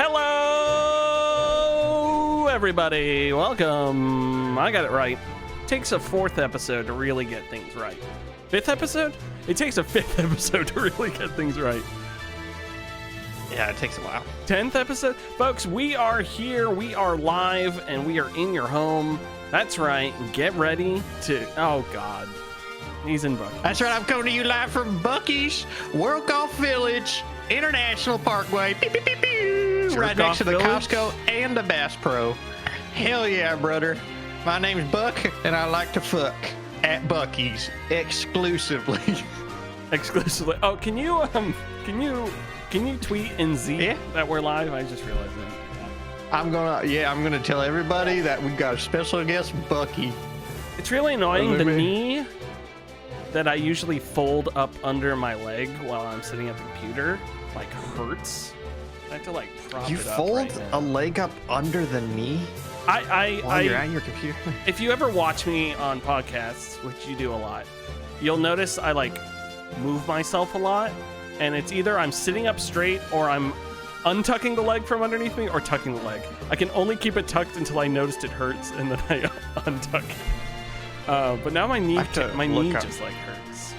Hello, everybody. Welcome. I got it right. Takes a 4th episode to really get things right. 5th episode? It takes a 5th episode to really get things right. Yeah, it takes a while. 10th episode? Folks, we are here. We are live, and we are in your home. That's right. Get ready to... Oh, God. He's in Bucky's. That's right. I'm coming to you live from Bucky's, World Golf Village, International Parkway. Beep, beep, beep, beep. Right next to the Costco and the Bass Pro. Hell yeah, brother. My name's Buck, and I like to fuck at Bucky's exclusively. Exclusively. Oh, can you tweet in Z that we're live? I just realized that. I'm gonna tell everybody that we've got a special guest, Bucky. It's really annoying. The knee that I usually fold up under my leg while I'm sitting at the computer like hurts. I have to like prop you it up. You fold right a leg up under the knee? While you're at your computer? If you ever watch me on podcasts, which you do a lot, you'll notice I like move myself a lot, and it's either I'm sitting up straight or I'm untucking the leg from underneath me or tucking the leg. I can only keep it tucked until I noticed it hurts, and then I untuck it. But now my knee just like hurts.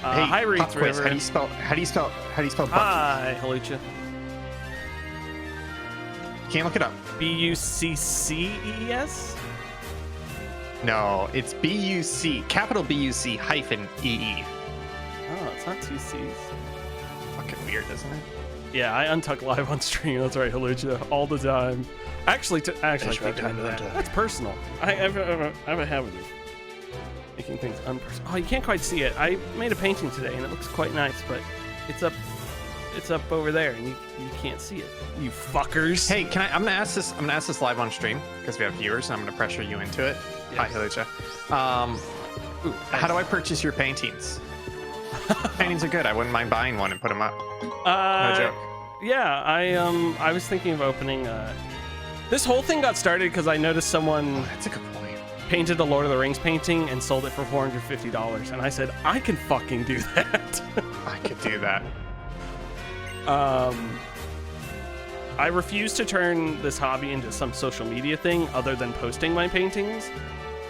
Hey, hi, Reeds River. How do you spell Bucky? Hi, Halucha. Can't look it up. B-U-C-C-E-S? No, it's B-U-C, capital B-U-C hyphen E-E. Oh, it's not 2 C's. Fucking weird, isn't it? Yeah, I untuck live on stream. That's right, Halucha, all the time. Actually, I take that into that. That's personal. I have a habit of making things unpersonal. Oh, you can't quite see it. I made a painting today, and it looks quite nice, but it's up over there, and you can't see it. You fuckers. Hey, I'm gonna ask this live on stream because we have viewers, and I'm gonna pressure you into it. Yes. Hi, Halucha. How do I purchase your paintings? Paintings are good. I wouldn't mind buying one and put them up. No joke. Yeah, I was thinking of opening. This whole thing got started because I noticed someone. That's a good point. Painted a Lord of the Rings painting and sold it for $450, and I said I can fucking do that. I could do that. I refuse to turn this hobby into some social media thing other than posting my paintings,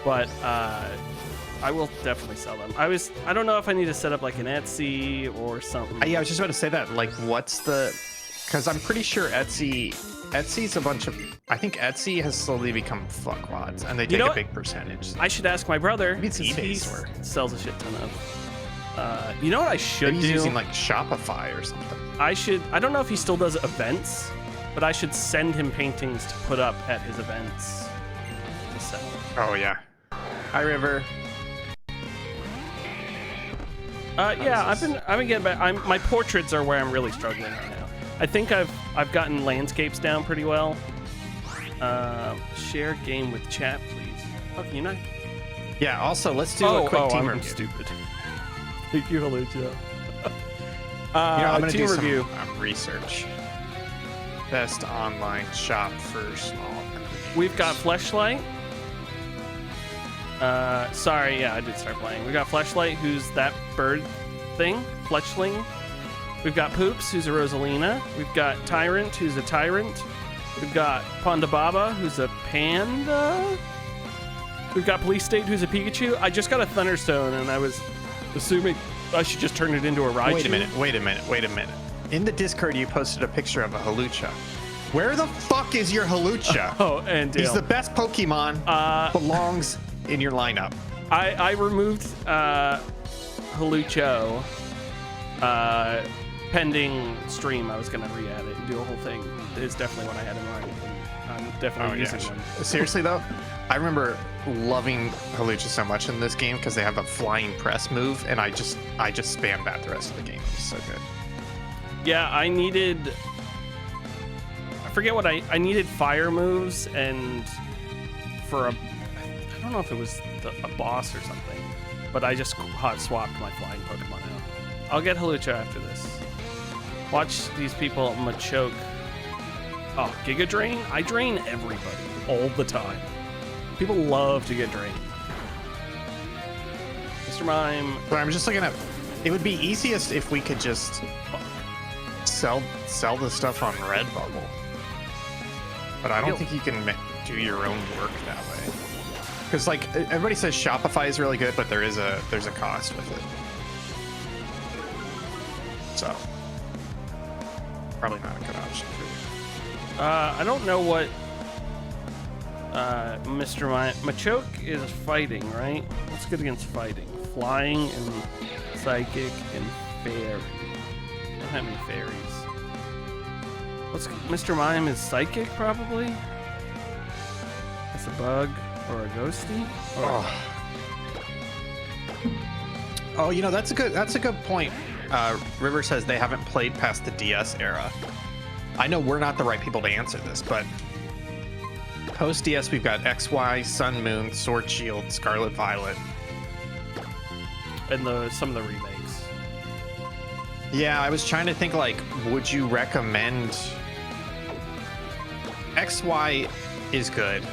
but I will definitely sell them. I don't know if I need to set up like an Etsy or something. Yeah, I was just about to say that. Like, because I'm pretty sure Etsy's a bunch of. I think Etsy has slowly become fuckwads, and they take a big percentage. I should ask my brother. Maybe it's eBay he sells a shit ton of. You know what I should do? He's using like Shopify or something. I don't know if he still does events, but I should send him paintings to put up at his events to sell. Oh yeah. Hi, River. Yeah, I've been getting back. My portraits are where I'm really struggling right now. I think I've gotten landscapes down pretty well. Share game with chat, please. Oh, can you not? Yeah. Also, let's do a quick team review. I'm stupid. Thank you, Halucha. I'm gonna do review. Some research. Best online shop for small. We've got Fleshlight. Sorry, yeah, I did start playing. We got Fleshlight, who's that bird thing, Fletchling. We've got Poops, who's a Rosalina. We've got Tyrant, who's a Tyrant. We've got Pondababa, who's a Panda. We've got Police State, who's a Pikachu. I just got a Thunderstone, and I was assuming I should just turn it into a Raichu. Wait a minute. In the Discord, you posted a picture of a Halucha. Where the fuck is your Halucha? Oh, and he's the best Pokemon. Belongs in your lineup. I removed Halucho pending stream. I was gonna re-add it and do a whole thing. It's definitely what I had in mind. I'm definitely using them. Seriously though, I remember loving Halucha so much in this game because they have a flying press move, and I just spammed that the rest of the game. It was so good. Yeah, I forget what I needed fire moves, and for I don't know if it was a boss or something, but I just hot swapped my flying Pokemon out. I'll get Halucha after this. Watch these people machoke. Oh, Giga Drain? I drain everybody all the time. People love to get drained. Mr. Mime. But I'm just looking at. It would be easiest if we could just sell the stuff on Redbubble, but I don't think you can do your own work that way. Because like everybody says Shopify is really good, but there's a cost with it. So probably not a good option for you. I don't know what Mr. Machoke is fighting, right? What's good against fighting? Flying and psychic and fairy. I don't have any fairies. What's Mr. Mime is psychic probably? That's a bug or a ghosty? Or... Oh, you know, that's a good point. River says they haven't played past the DS era. I know we're not the right people to answer this, but post DS we've got XY, Sun Moon, Sword Shield, Scarlet Violet, and some of the remakes. Yeah, I was trying to think, like, would you recommend... XY is good,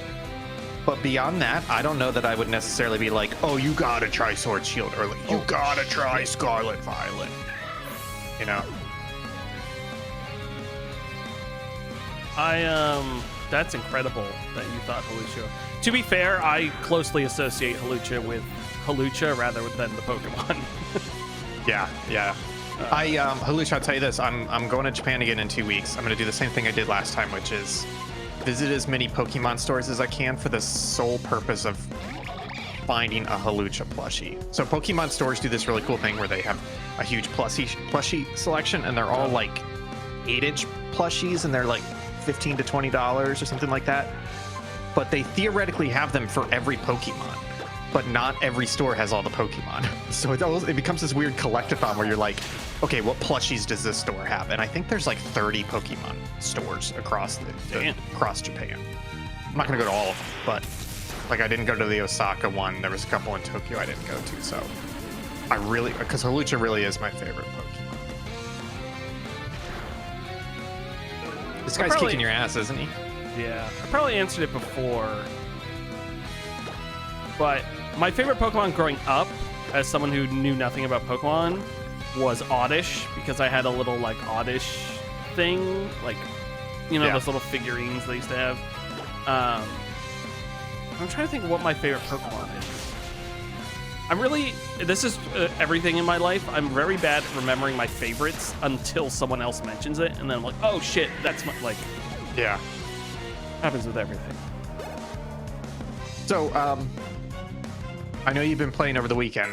but beyond that, I don't know that I would necessarily be like, oh, you gotta try Sword Shield, or like, you gotta try Scarlet Violet. You know? That's incredible that you thought Hawlucha. To be fair, I closely associate Hawlucha with Hawlucha rather than the Pokemon. Yeah. Hawlucha, I'll tell you this, I'm going to Japan again in 2 weeks. I'm going to do the same thing I did last time, which is visit as many Pokemon stores as I can for the sole purpose of finding a Hawlucha plushie. So Pokemon stores do this really cool thing where they have a huge plushie selection, and they're all like 8-inch plushies, and they're like $15 to $20 or something like that. But they theoretically have them for every Pokemon, but not every store has all the Pokemon. So it becomes this weird collectathon where you're like, okay, what plushies does this store have? And I think there's like 30 Pokemon stores across across Japan. I'm not gonna go to all of them, but like I didn't go to the Osaka one. There was a couple in Tokyo I didn't go to. So because Hawlucha really is my favorite Pokemon. This guy's kicking your ass, isn't he? Yeah, I probably answered it before, but my favorite Pokemon growing up, as someone who knew nothing about Pokemon, was Oddish, because I had a little like Oddish thing, like, you know, those little figurines they used to have. I'm trying to think of what my favorite Pokemon is. This is everything in my life. I'm very bad at remembering my favorites until someone else mentions it, and then I'm like, oh shit, that's my, like, yeah. Happens with everything. So, I know you've been playing over the weekend.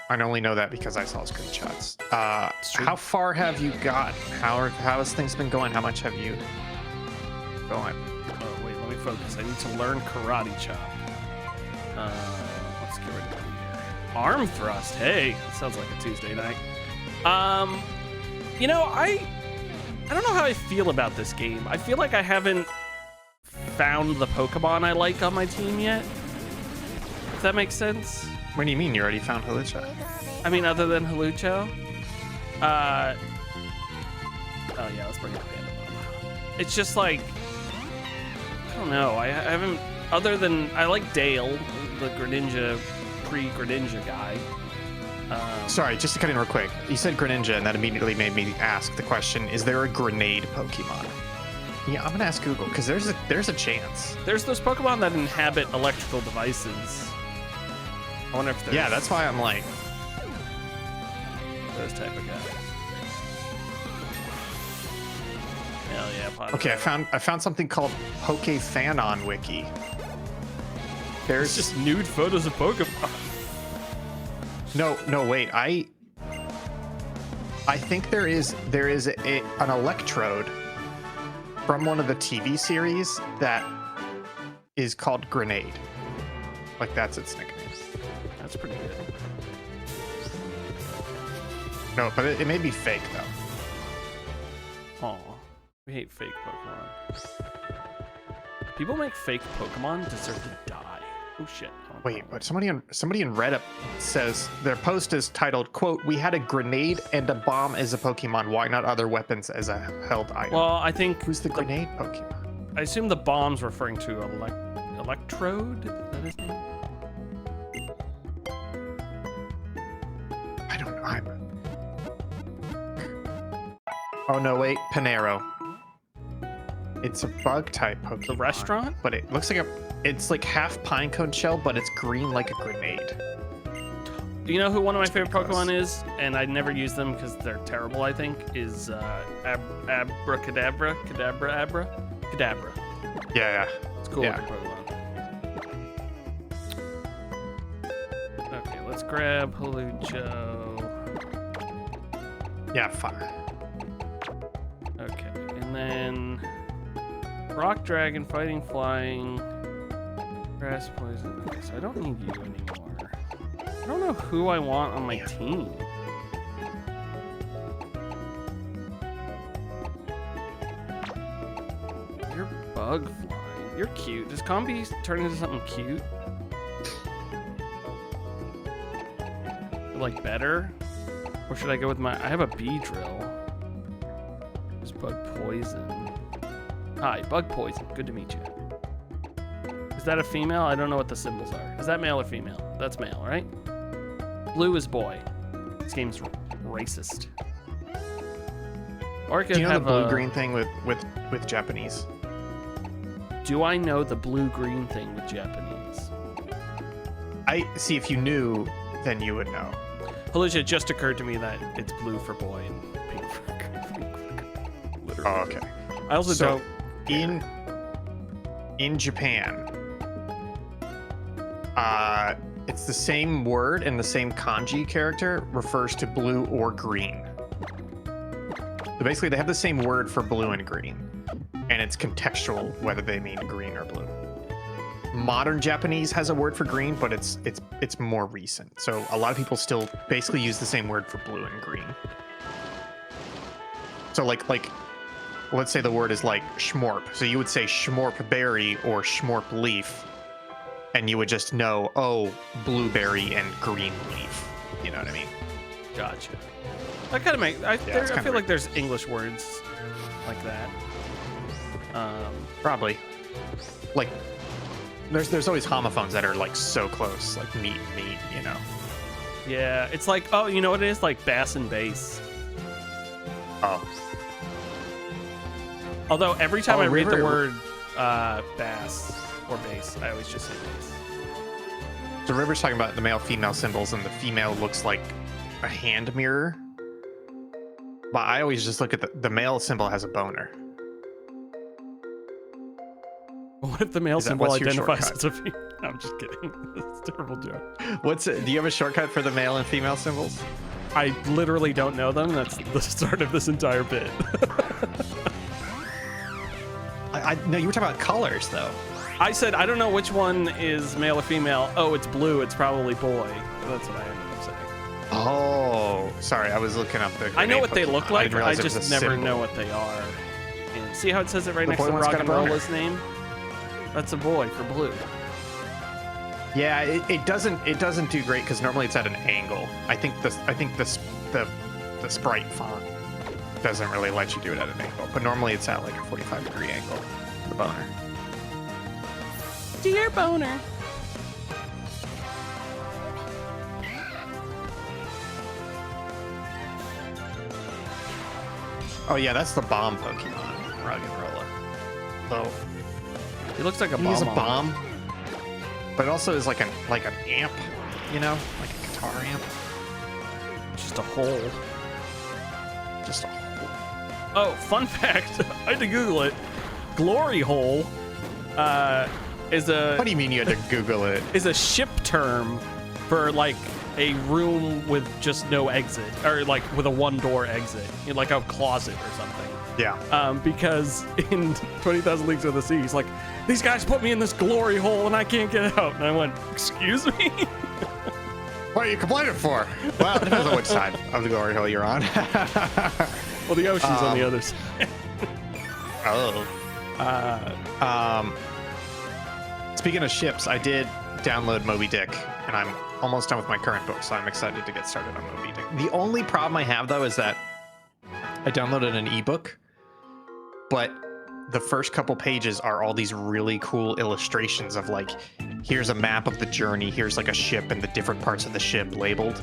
I only know that because I saw screenshots. How far have you got? How has things been going? How much have you going? Oh, wait, let me focus. I need to learn Karate Chop. Let's get rid of that here. Arm Thrust. Hey, that sounds like a Tuesday night. You know, I don't know how I feel about this game. I feel like I haven't found the Pokemon I like on my team yet. If that makes sense. What do you mean? You already found Hawlucha? I mean, other than Hawlucha. Oh yeah, let's bring up Panda. It's just like, I don't know. I haven't. Other than I like Dale, the Greninja, pre-Greninja guy. Sorry, just to cut in real quick. You said Greninja, and that immediately made me ask the question: is there a grenade Pokemon? Yeah, I'm gonna ask Google because there's a chance. There's those Pokemon that inhabit electrical devices. I wonder if there's... Yeah, that's why I'm like... those type of guys. Hell yeah, Ponder. Okay, I found something called PokeFanon Wiki. There's just nude photos of Pokemon. No, wait. I think there is an electrode from one of the TV series that is called Grenade. Like, that's its nickname. That's pretty good. No, but it may be fake, though. Aw, we hate fake Pokemon. People make fake Pokemon deserve to die. Oh shit. Wait, but somebody in Reddit says their post is titled, quote, "We had a grenade and a bomb as a Pokemon. Why not other weapons as a held item?" Well, I think... Who's the grenade Pokemon? I assume the bomb's referring to Electrode? Is that his name? I don't know. Oh no, wait, Panero. It's a bug type Pokemon. The restaurant? But it looks like it's like half pinecone shell, but it's green like a grenade. You know who one of my favorite Pokemon is, and I never use them because they're terrible, I think, is Abracadabra? Kadabra. Yeah. It's cool Yeah. looking Pokemon. Okay, let's grab Holucho. Yeah, fine. Okay, and then Rock Dragon, Fighting Flying, Grass Poison. Okay, so I don't need you anymore. I don't know who I want on my team. You're Bug Flying. You're cute. Does Combi turn into something cute? Like better? Or should I go with my... I have a Beedrill. There's Bug Poison. Hi, Bug Poison. Good to meet you. Is that a female? I don't know what the symbols are. Is that male or female? That's male, right? Blue is boy. This game's racist. Or it could Do you know the have blue-green thing with Japanese? Do I know the blue-green thing with Japanese? I see. If you knew, then you would know. Holucha, it just occurred to me that it's blue for boy and pink for girl. Literally. Oh, okay. I also So, don't... in Japan, it's the same word and the same kanji character refers to blue or green. So basically, they have the same word for blue and green, and it's contextual whether they mean green or blue. Modern Japanese has a word for green, but it's more recent. So a lot of people still basically use the same word for blue and green. So like let's say the word is like schmorp. So you would say schmorp berry or schmorp leaf, and you would just know, oh, blueberry and green leaf. You know what I mean? Gotcha. That kind of makes... I feel like there's English words like that. Probably. Like, there's always homophones that are like so close, like meat, you know? Yeah, it's like, oh, you know what it is? Like bass and bass. Oh. Although every time I read the river- word bass or bass, I always just say bass. So River's talking about the male-female symbols, and the female looks like a hand mirror. But I always just look at the male symbol has a boner. What if the male Is that- symbol what's your identifies shortcut? as a female? No, I'm just kidding. That's a terrible joke. Do you have a shortcut for the male and female symbols? I literally don't know them. That's the start of this entire bit. No, you were talking about colors though. I said, I don't know which one is male or female. Oh, it's blue. It's probably boy. That's what I ended up saying. Oh, sorry. I was looking up the. I know what they Pokemon. look like. didn't I realize it was just a never symbol. know what they are. And see how it says it right The next boy to one's Rock got and a boner. Rolla's name? That's a boy for blue. Yeah, it doesn't do great because normally it's at an angle. I think the sprite font doesn't really let you do it at an angle, but normally it's at like a 45-degree angle. The boner. Dear boner. Oh yeah, that's the bomb Pokemon, Rock and Rolla. Oh, He looks like a bomb. he's a on it. bomb, but it also is like an amp, you know, like a guitar amp. Just a hole. Just a Oh, fun fact. I had to Google it. Glory hole is What a do you mean you had to Google it? is a ship term for like a room with just no exit, or like with a one-door exit, you know, like a closet or something. Yeah. Because in 20,000 Leagues Under the Sea, he's like, these guys put me in this glory hole and I can't get out. And I went, excuse me? What are you complaining for? Well, it depends on which side of the glory hole you're on. Well, the ocean's on the other side. Oh. Speaking of ships, I did download Moby Dick, and I'm almost done with my current book, so I'm excited to get started on Moby Dick. The only problem I have, though, is that I downloaded an ebook, but the first couple pages are all these really cool illustrations of like, here's a map of the journey, here's like a ship and the different parts of the ship labeled.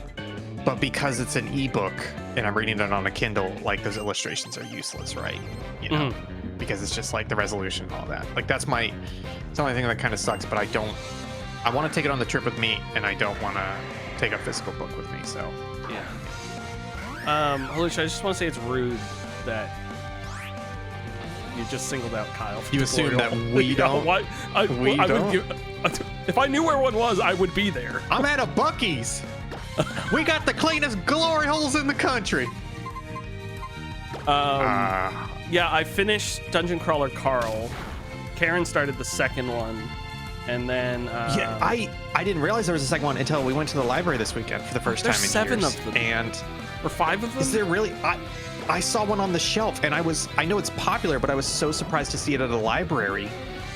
but because it's an ebook and I'm reading it on a Kindle, like those illustrations are useless, right? You know, because it's just like the resolution and all that. Like it's the only thing that kind of sucks. But I want to take it on the trip with me, and I don't want to take a physical book with me. So yeah. Halucha, I just want to say it's rude that you just singled out Kyle. You assume that we don't. What? We don't. If I knew where one was, I would be there. I'm at a Buc-ee's. We got the cleanest glory holes in the country. Yeah, I finished Dungeon Crawler Carl. Karen started the second one, and then yeah, I didn't realize there was a second one until we went to the library this weekend for the first time in years. There's 7 of them, and or 5 of them. Is there really? I saw one on the shelf, and I know it's popular, but I was so surprised to see it at a library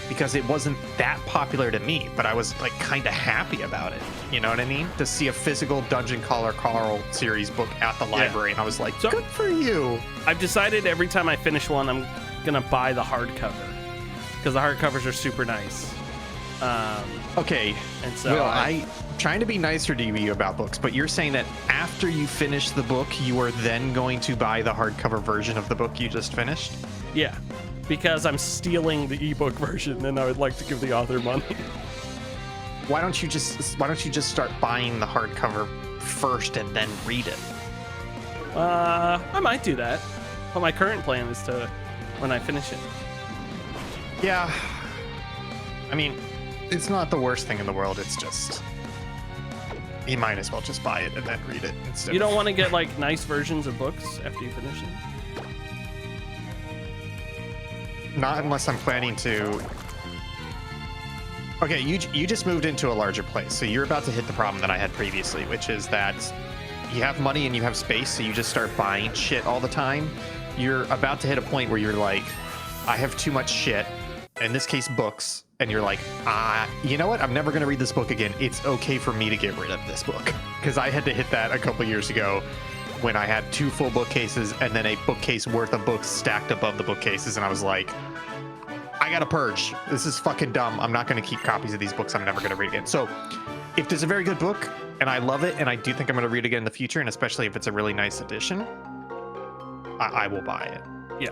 because it wasn't that popular to me, but I was like kind of happy about it. You know what I mean? To see a physical Dungeon Crawler Carl series book at the library, and I was like, good for you. I've decided every time I finish one, I'm gonna buy the hardcover because the hardcovers are super nice. Okay, and so Will, I'm trying to be nicer to you about books, but you're saying that after you finish the book, you are then going to buy the hardcover version of the book you just finished? Yeah, because I'm stealing the ebook version, and I would like to give the author money. Why don't you just start buying the hardcover first and then read it? I might do that, but my current plan is to, when I finish it. Yeah, I mean, it's not the worst thing in the world. It's just you might as well just buy it and then read it instead. You don't want to get like nice versions of books after you finish them? Not unless I'm planning to. Okay, you just moved into a larger place, so you're about to hit the problem that I had previously, which is that you have money and you have space, so you just start buying shit all the time. You're about to hit a point where you're like, I have too much shit, in this case books, and you're like, you know what? I'm never going to read this book again. It's okay for me to get rid of this book. Because I had to hit that a couple years ago when I had 2 full bookcases and then a bookcase worth of books stacked above the bookcases, and I was like, I gotta purge. This is fucking dumb. I'm not gonna keep copies of these books I'm never gonna read again. So if there's a very good book and I love it and I do think I'm gonna read it again in the future, and especially if it's a really nice edition, I will buy it. Yeah.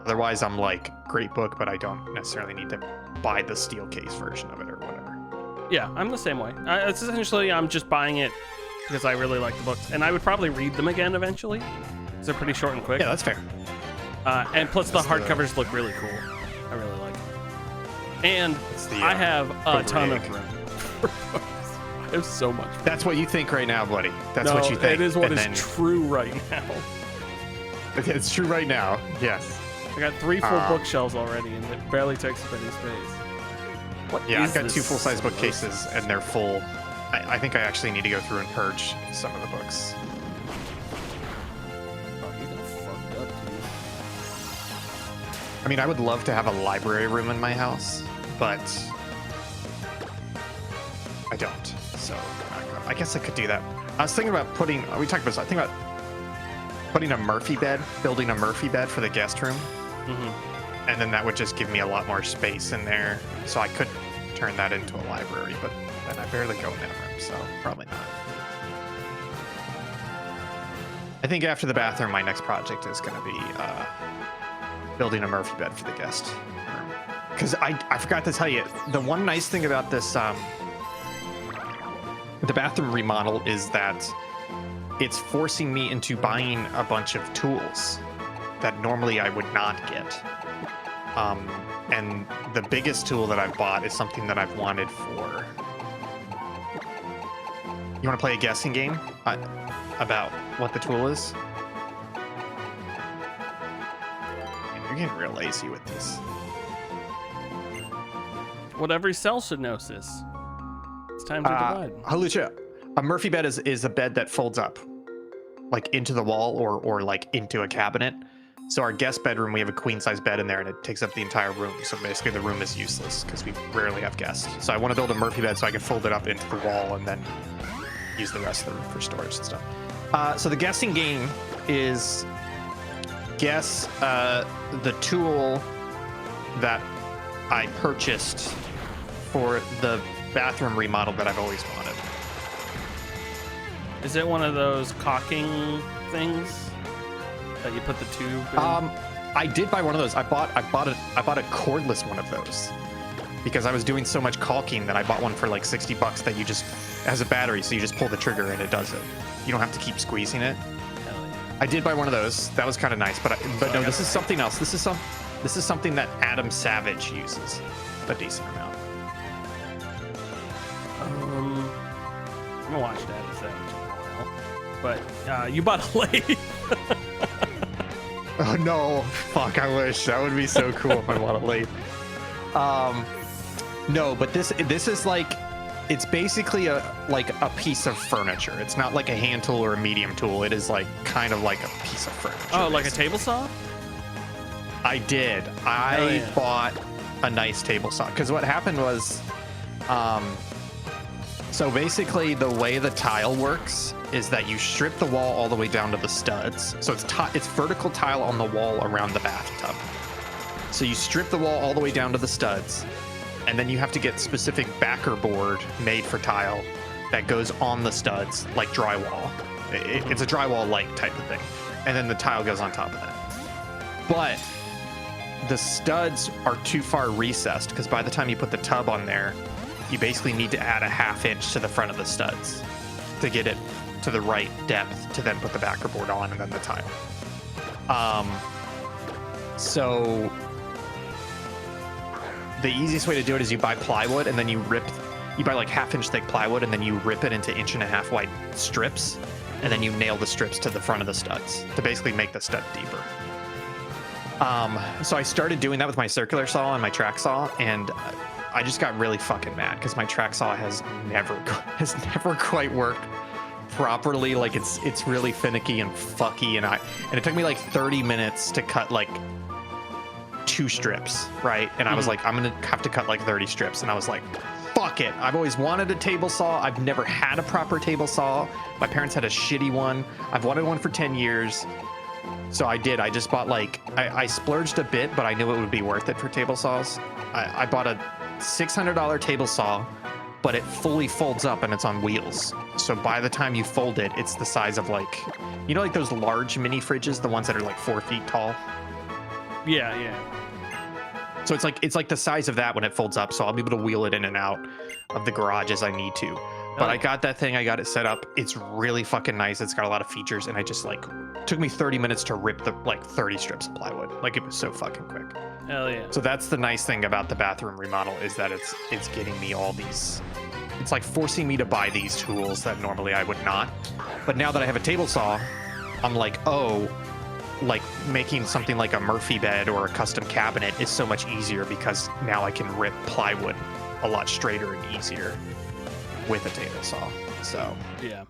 Otherwise, I'm like, great book, but I don't necessarily need to buy the steel case version of it or whatever. Yeah, I'm the same way. It's essentially, I'm just buying it because I really like the books, and I would probably read them again eventually. They're pretty short and quick. Yeah, that's fair. And plus, the hardcovers look really cool. I really like it. And I have a ton of room. I have so much room. That's what you think right now, buddy. That's what you think. It is what is true right now. It's true right now. Yes. I got 3 full bookshelves already, and it barely takes up any space. What yeah, is I've got this 2 full-size bookcases, and they're full. I think I actually need to go through and purge some of the books. Oh, you got fucked up, dude. I mean, I would love to have a library room in my house, but I don't. So I guess I could do that. I was thinking about putting. We talked about. I think about putting a Murphy bed, building a Murphy bed for the guest room, and then that would just give me a lot more space in there, so I could turn that into a library. But then I barely go in that room, so probably not. I think after the bathroom, my next project is going to be building a Murphy bed for the guest room. Because I forgot to tell you, the one nice thing about this, the bathroom remodel is that it's forcing me into buying a bunch of tools that normally I would not get. And the biggest tool that I've bought is something that I've wanted for... You want to play a guessing game about what the tool is? You're getting real lazy with this. What every cell should know, sis. It's time to divide. Halucha, a Murphy bed is a bed that folds up, like into the wall or like into a cabinet. So our guest bedroom, we have a queen size bed in there, and it takes up the entire room. So basically, the room is useless because we rarely have guests. So I want to build a Murphy bed so I can fold it up into the wall and then use the rest of the room for storage and stuff. So the guessing game is guess the tool that I purchased for the bathroom remodel that I've always wanted. Is it one of those caulking things that you put the tube in? I did buy one of those. I bought a cordless one of those because I was doing so much caulking that I bought one for like $60 that you just it has a battery, so you just pull the trigger and it does it. You don't have to keep squeezing it. Hell yeah. I did buy one of those. That was kind of nice, but no, this is something else. This is something that Adam Savage uses a decent amount. I'm gonna watch Adam Savage in a while. But you bought a lathe. Oh no! Fuck! I wish that would be so cool if I bought a lathe. No, but this is like, it's basically a piece of furniture. It's not like a hand tool or a medium tool. It is like kind of like a piece of furniture. Oh, like basically. a table saw? I did. I bought a nice table saw because what happened was, so basically the way the tile works is that you strip the wall all the way down to the studs. So it's vertical tile on the wall around the bathtub. So you strip the wall all the way down to the studs, and then you have to get specific backer board made for tile that goes on the studs, like drywall. It's a drywall-like type of thing. And then the tile goes on top of that. But the studs are too far recessed because by the time you put the tub on there, you basically need to add a ½ inch to the front of the studs to get it to the right depth to then put the backer board on and then the tile. So the easiest way to do it is you buy plywood and then you buy like ½ inch thick plywood and then you rip it into 1.5 inch wide strips and then you nail the strips to the front of the studs to basically make the stud deeper. So I started doing that with my circular saw and my track saw, and I just got really fucking mad because my track saw has never quite worked properly. Like it's really finicky and fucky, and it took me like 30 minutes to cut like 2 strips, right? And I was like, I'm gonna have to cut like 30 strips, and I was like, fuck it. I've always wanted a table saw. I've never had a proper table saw. My parents had a shitty one. I've wanted one for 10 years. So I did. I just bought like, I splurged a bit, but I knew it would be worth it for table saws. I bought a $600 table saw, but it fully folds up and it's on wheels. So by the time you fold it, it's the size of like, you know, like those large mini fridges, the ones that are like 4 feet tall. Yeah, yeah. So it's like the size of that when it folds up. So I'll be able to wheel it in and out of the garage as I need to. But I got that thing. I got it set up. It's really fucking nice. It's got a lot of features, and I just like took me 30 minutes to rip the like 30 strips of plywood. Like it was so fucking quick. Hell yeah. So that's the nice thing about the bathroom remodel is that it's getting me all these. It's like forcing me to buy these tools that normally I would not. But now that I have a table saw, I'm like, oh, like making something like a Murphy bed or a custom cabinet is so much easier because now I can rip plywood a lot straighter and easier with a table saw. So yeah,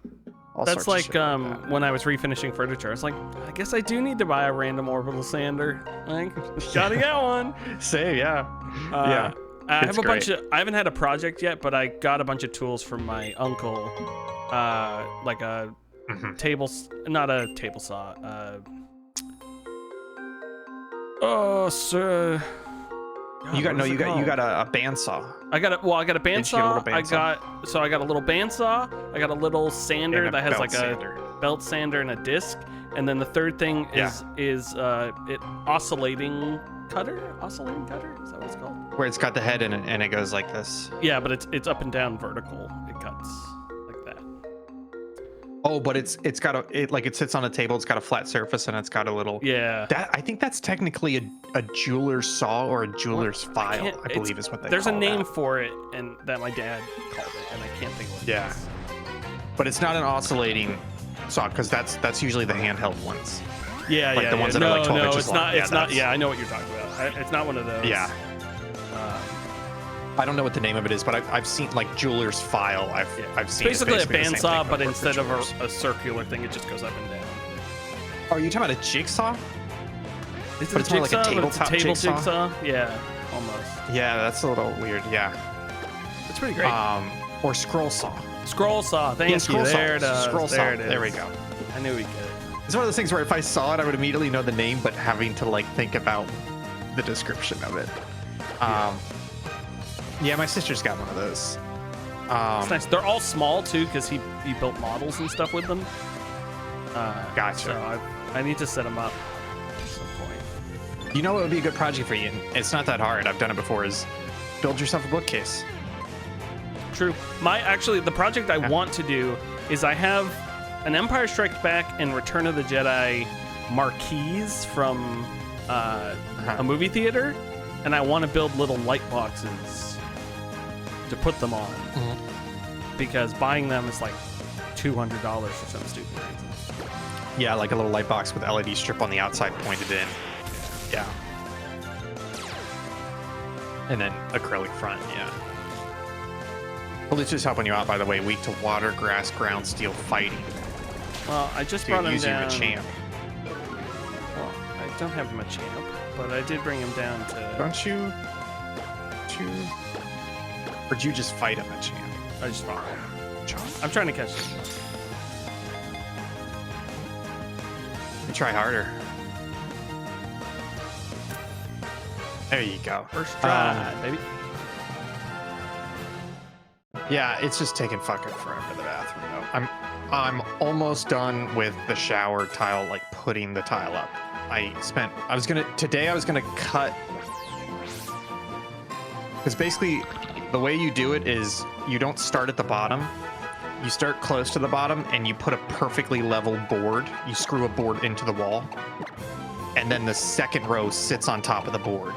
that's like when I was refinishing furniture, I was like, I guess I do need to buy a random orbital sander. Like, gotta get one. Say yeah. Yeah. I have a bunch of. I haven't had a project yet, but I got a bunch of tools from my uncle, like a not a table saw. Oh, sir. God, you got a bandsaw. I got a bandsaw. I got a little bandsaw. I got a little sander that has like a belt sander and a disc. And then the third thing is it oscillating cutter. Oscillating cutter, is that what it's called? Where it's got the head in it and it goes like this. Yeah, but it's up and down vertical. It cuts like that. Oh, but it sits on a table. It's got a flat surface and it's got a little. Yeah. I think that's technically a jeweler's saw or a jeweler's file. I believe is what they. There's call a name that. for it, and that my dad called it, and I can't think of what it is. But it's not an oscillating saw because that's usually the handheld ones. Yeah, like the ones that are like 12 inches long. It's not. Yeah, I know what you're talking about. It's not one of those. Yeah. I don't know what the name of it is, but I've seen like jeweler's file. I've seen basically it. a bandsaw, but instead of a circular thing, it just goes up and down. Oh, are you talking about a jigsaw? It's more like a tabletop jigsaw. Yeah, almost. Yeah, that's a little weird. Yeah. It's pretty great. Or scroll saw. Scroll saw. Thank you. There it is. Scroll saw. There it is. There we go. I knew we'd get it. It's one of those things where if I saw it, I would immediately know the name, but having to like think about the description of it. Yeah, my sister's got one of those. It's nice. They're all small too because he built models and stuff with them. Gotcha. So I need to set them up at some point. You know what would be a good project for you? And it's not that hard. I've done it before. Is build yourself a bookcase. True. The project I want to do is I have an Empire Strikes Back and Return of the Jedi marquees from a movie theater, and I want to build little light boxes to put them on because buying them is like $200 for some stupid reason. Yeah, like a little light box with LED strip on the outside pointed in. Yeah. And then acrylic front, yeah. Well, it's just helping you out, by the way. Weak to water, grass, ground, steel, fighting. Well, I just brought him down. Using Machamp. Well, I don't have Machamp, but I did bring him down to... Don't you... Or did you just fight a Machamp? I just fought him. I'm trying to catch him. You try harder. There you go. First try, baby. Yeah, it's just taking fucking forever in the bathroom though. I'm almost done with the shower tile, like putting the tile up. Today I was gonna cut, because basically the way you do it is you don't start at the bottom. You start close to the bottom and you put a perfectly level board. You screw a board into the wall, and then the second row sits on top of the board.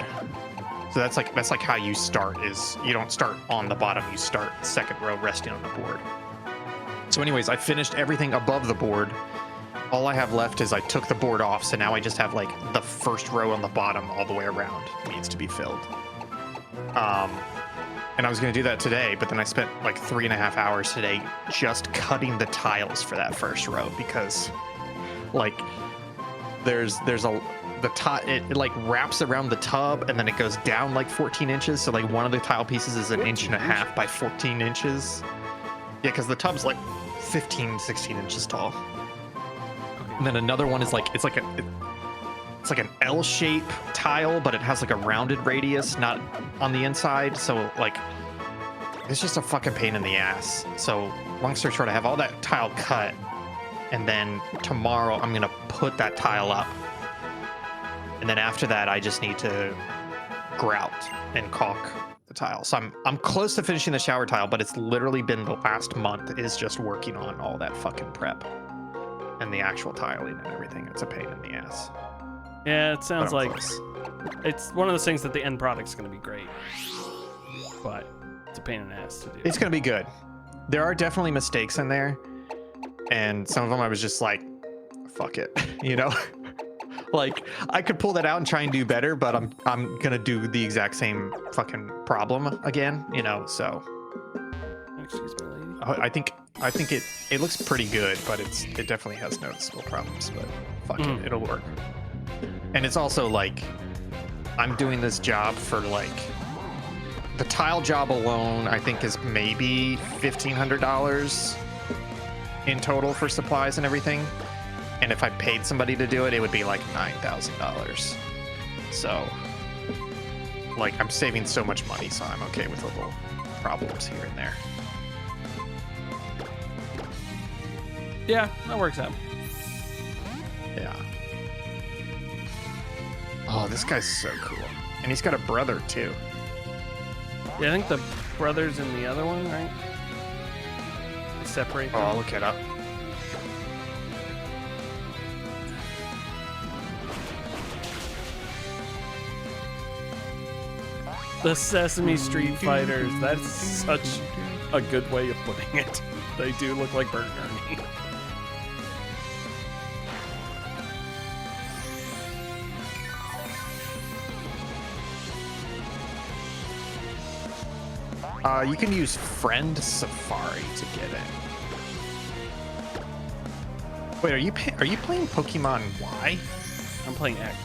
So that's like how you start. Is you don't start on the bottom, you start second row resting on the board. So anyways, I finished everything above the board. All I have left is I took the board off, so now I just have like the first row on the bottom all the way around needs to be filled. And I was gonna do that today, but then I spent like 3.5 hours today just cutting the tiles for that first row because like it like wraps around the tub and then it goes down like 14 inches. So like one of the tile pieces is 1.5 inches by 14 inches. Yeah, because the tub's like 15, 16 inches tall. And then another one is like, it's like an L-shape tile, but it has like a rounded radius, not on the inside. So like, it's just a fucking pain in the ass. So long story short, I have all that tile cut, and then tomorrow I'm gonna put that tile up. And then after that, I just need to grout and caulk the tile. So I'm close to finishing the shower tile, but it's literally been the last month is just working on all that fucking prep and the actual tiling and everything. It's a pain in the ass. Yeah, it sounds like close. It's one of those things that the end product's going to be great, but it's a pain in the ass to do. It's going to be good. There are definitely mistakes in there, and some of them I was just like, fuck it, you know? Like, I could pull that out and try and do better, but I'm going to do the exact same fucking problem again, you know, so. Excuse me, lady. I think it looks pretty good, but it definitely has noticeable problems, but fuck it, it'll work. And it's also like, I'm doing this job for like, the tile job alone, I think is maybe $1,500 in total for supplies and everything. And if I paid somebody to do it, it would be like $9,000. So, like, I'm saving so much money, so I'm okay with little problems here and there. Yeah, that works out. Yeah. Oh, this guy's so cool. And he's got a brother, too. Yeah, I think the brother's in the other one, right? They separate them. Oh, I'll look it up. The Sesame Street Fighters. That's such a good way of putting it. They do look like Bert and Ernie. You can use Friend Safari to get in. Wait, are you playing Pokemon Y? I'm playing X.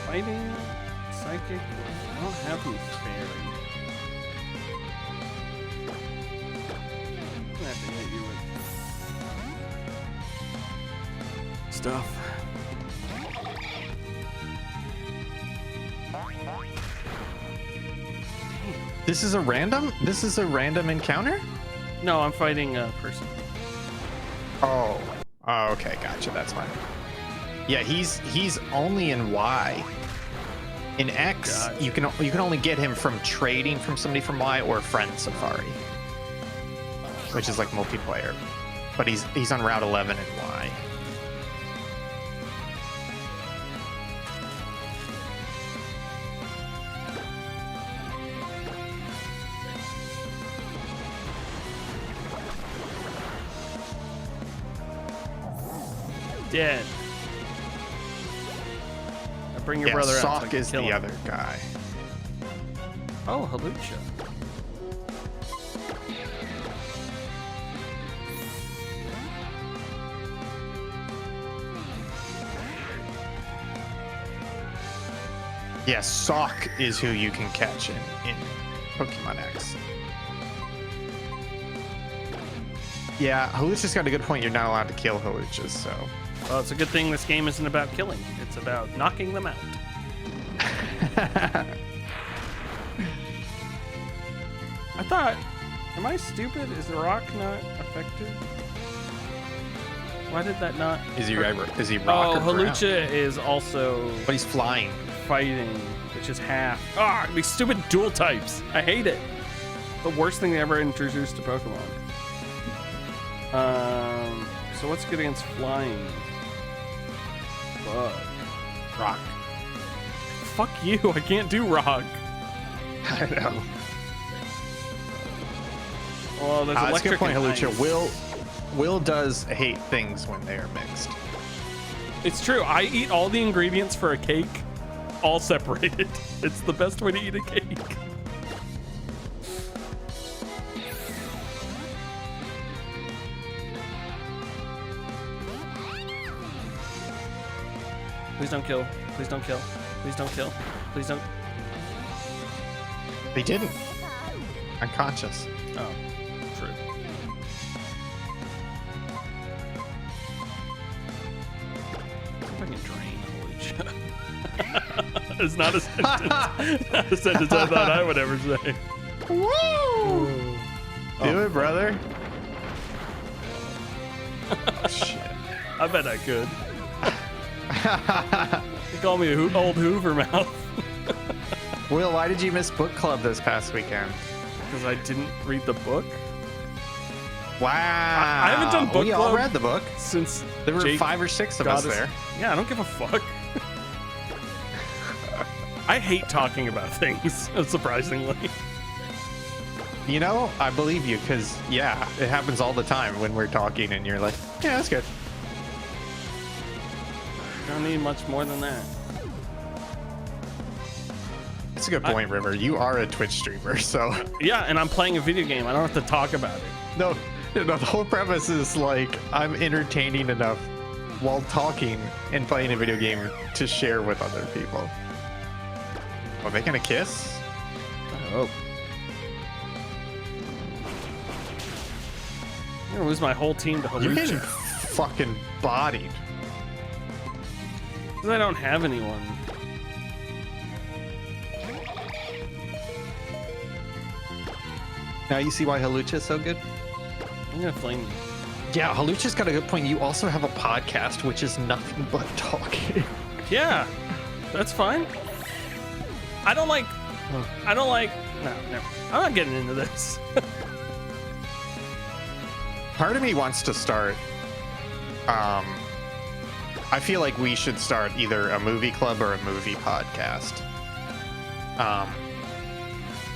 Fighting, psychic. I don't have any fairy. I'm gonna have to hit you with. stuff. This is a random encounter? No, I'm fighting a person. Oh, okay, gotcha. That's fine. Yeah, he's only in Y. In X, Gotcha. you can only get him from trading from somebody from Y or friend Safari, which is like multiplayer. But he's on Route 11 in Y. Dead. Now bring your brother out. So I Sock can is kill the him. other guy. Oh, Halucha. Yeah, Sock is who you can catch in Pokemon X. Yeah, Halucha's got a good point. You're not allowed to kill Haluchas, so. Well, it's a good thing this game isn't about killing. It's about knocking them out. I thought, am I stupid? Is the rock not effective? Why did that not? Is he rock Oh, or ground? Halucha is also But he's flying. fighting, which is half. Ah, these stupid dual types. I hate it. The worst thing they ever introduced to Pokemon. So what's good against flying? Bug. Rock. Fuck you, I can't do rock. I know. Well, there's That's a electric good point, and Halucha. ice. Will does hate things when they are mixed. It's true. I eat all the ingredients for a cake, all separated. It's the best way to eat a cake. Please don't kill. Please don't kill. Please don't kill. Please don't. They didn't. Unconscious. Oh, true. See if I can drain Halucha. It's not a sentence. Not a sentence I thought I would ever say. Woo! Do it, brother. Oh, shit. I bet I could. They call me old Hoover mouth. Will, why did you miss book club this past weekend? Because I didn't read the book Wow. I haven't done book We all club read the book. since There were Jake 5 or 6 of got us us- there. Yeah, I don't give a fuck. I hate talking about things, surprisingly. You know, I believe you because, yeah, it happens all the time when we're talking and you're like, yeah, that's good. Don't need much more than that. It's a good point, River. You are a Twitch streamer, so. Yeah, and I'm playing a video game. I don't have to talk about it. No, the whole premise is like, I'm entertaining enough while talking and playing a video game to share with other people. Are they gonna kiss? I hope. I'm gonna lose my whole team to You're getting Halucha. fucking bodied. Because I don't have anyone. Now you see why Halucha is so good? I'm gonna flame you. Yeah, Halucha's got a good point. You also have a podcast, which is nothing but talking. Yeah, that's fine. I don't like. No, never. I'm not getting into this. Part of me wants to start. I feel like we should start either a movie club or a movie podcast.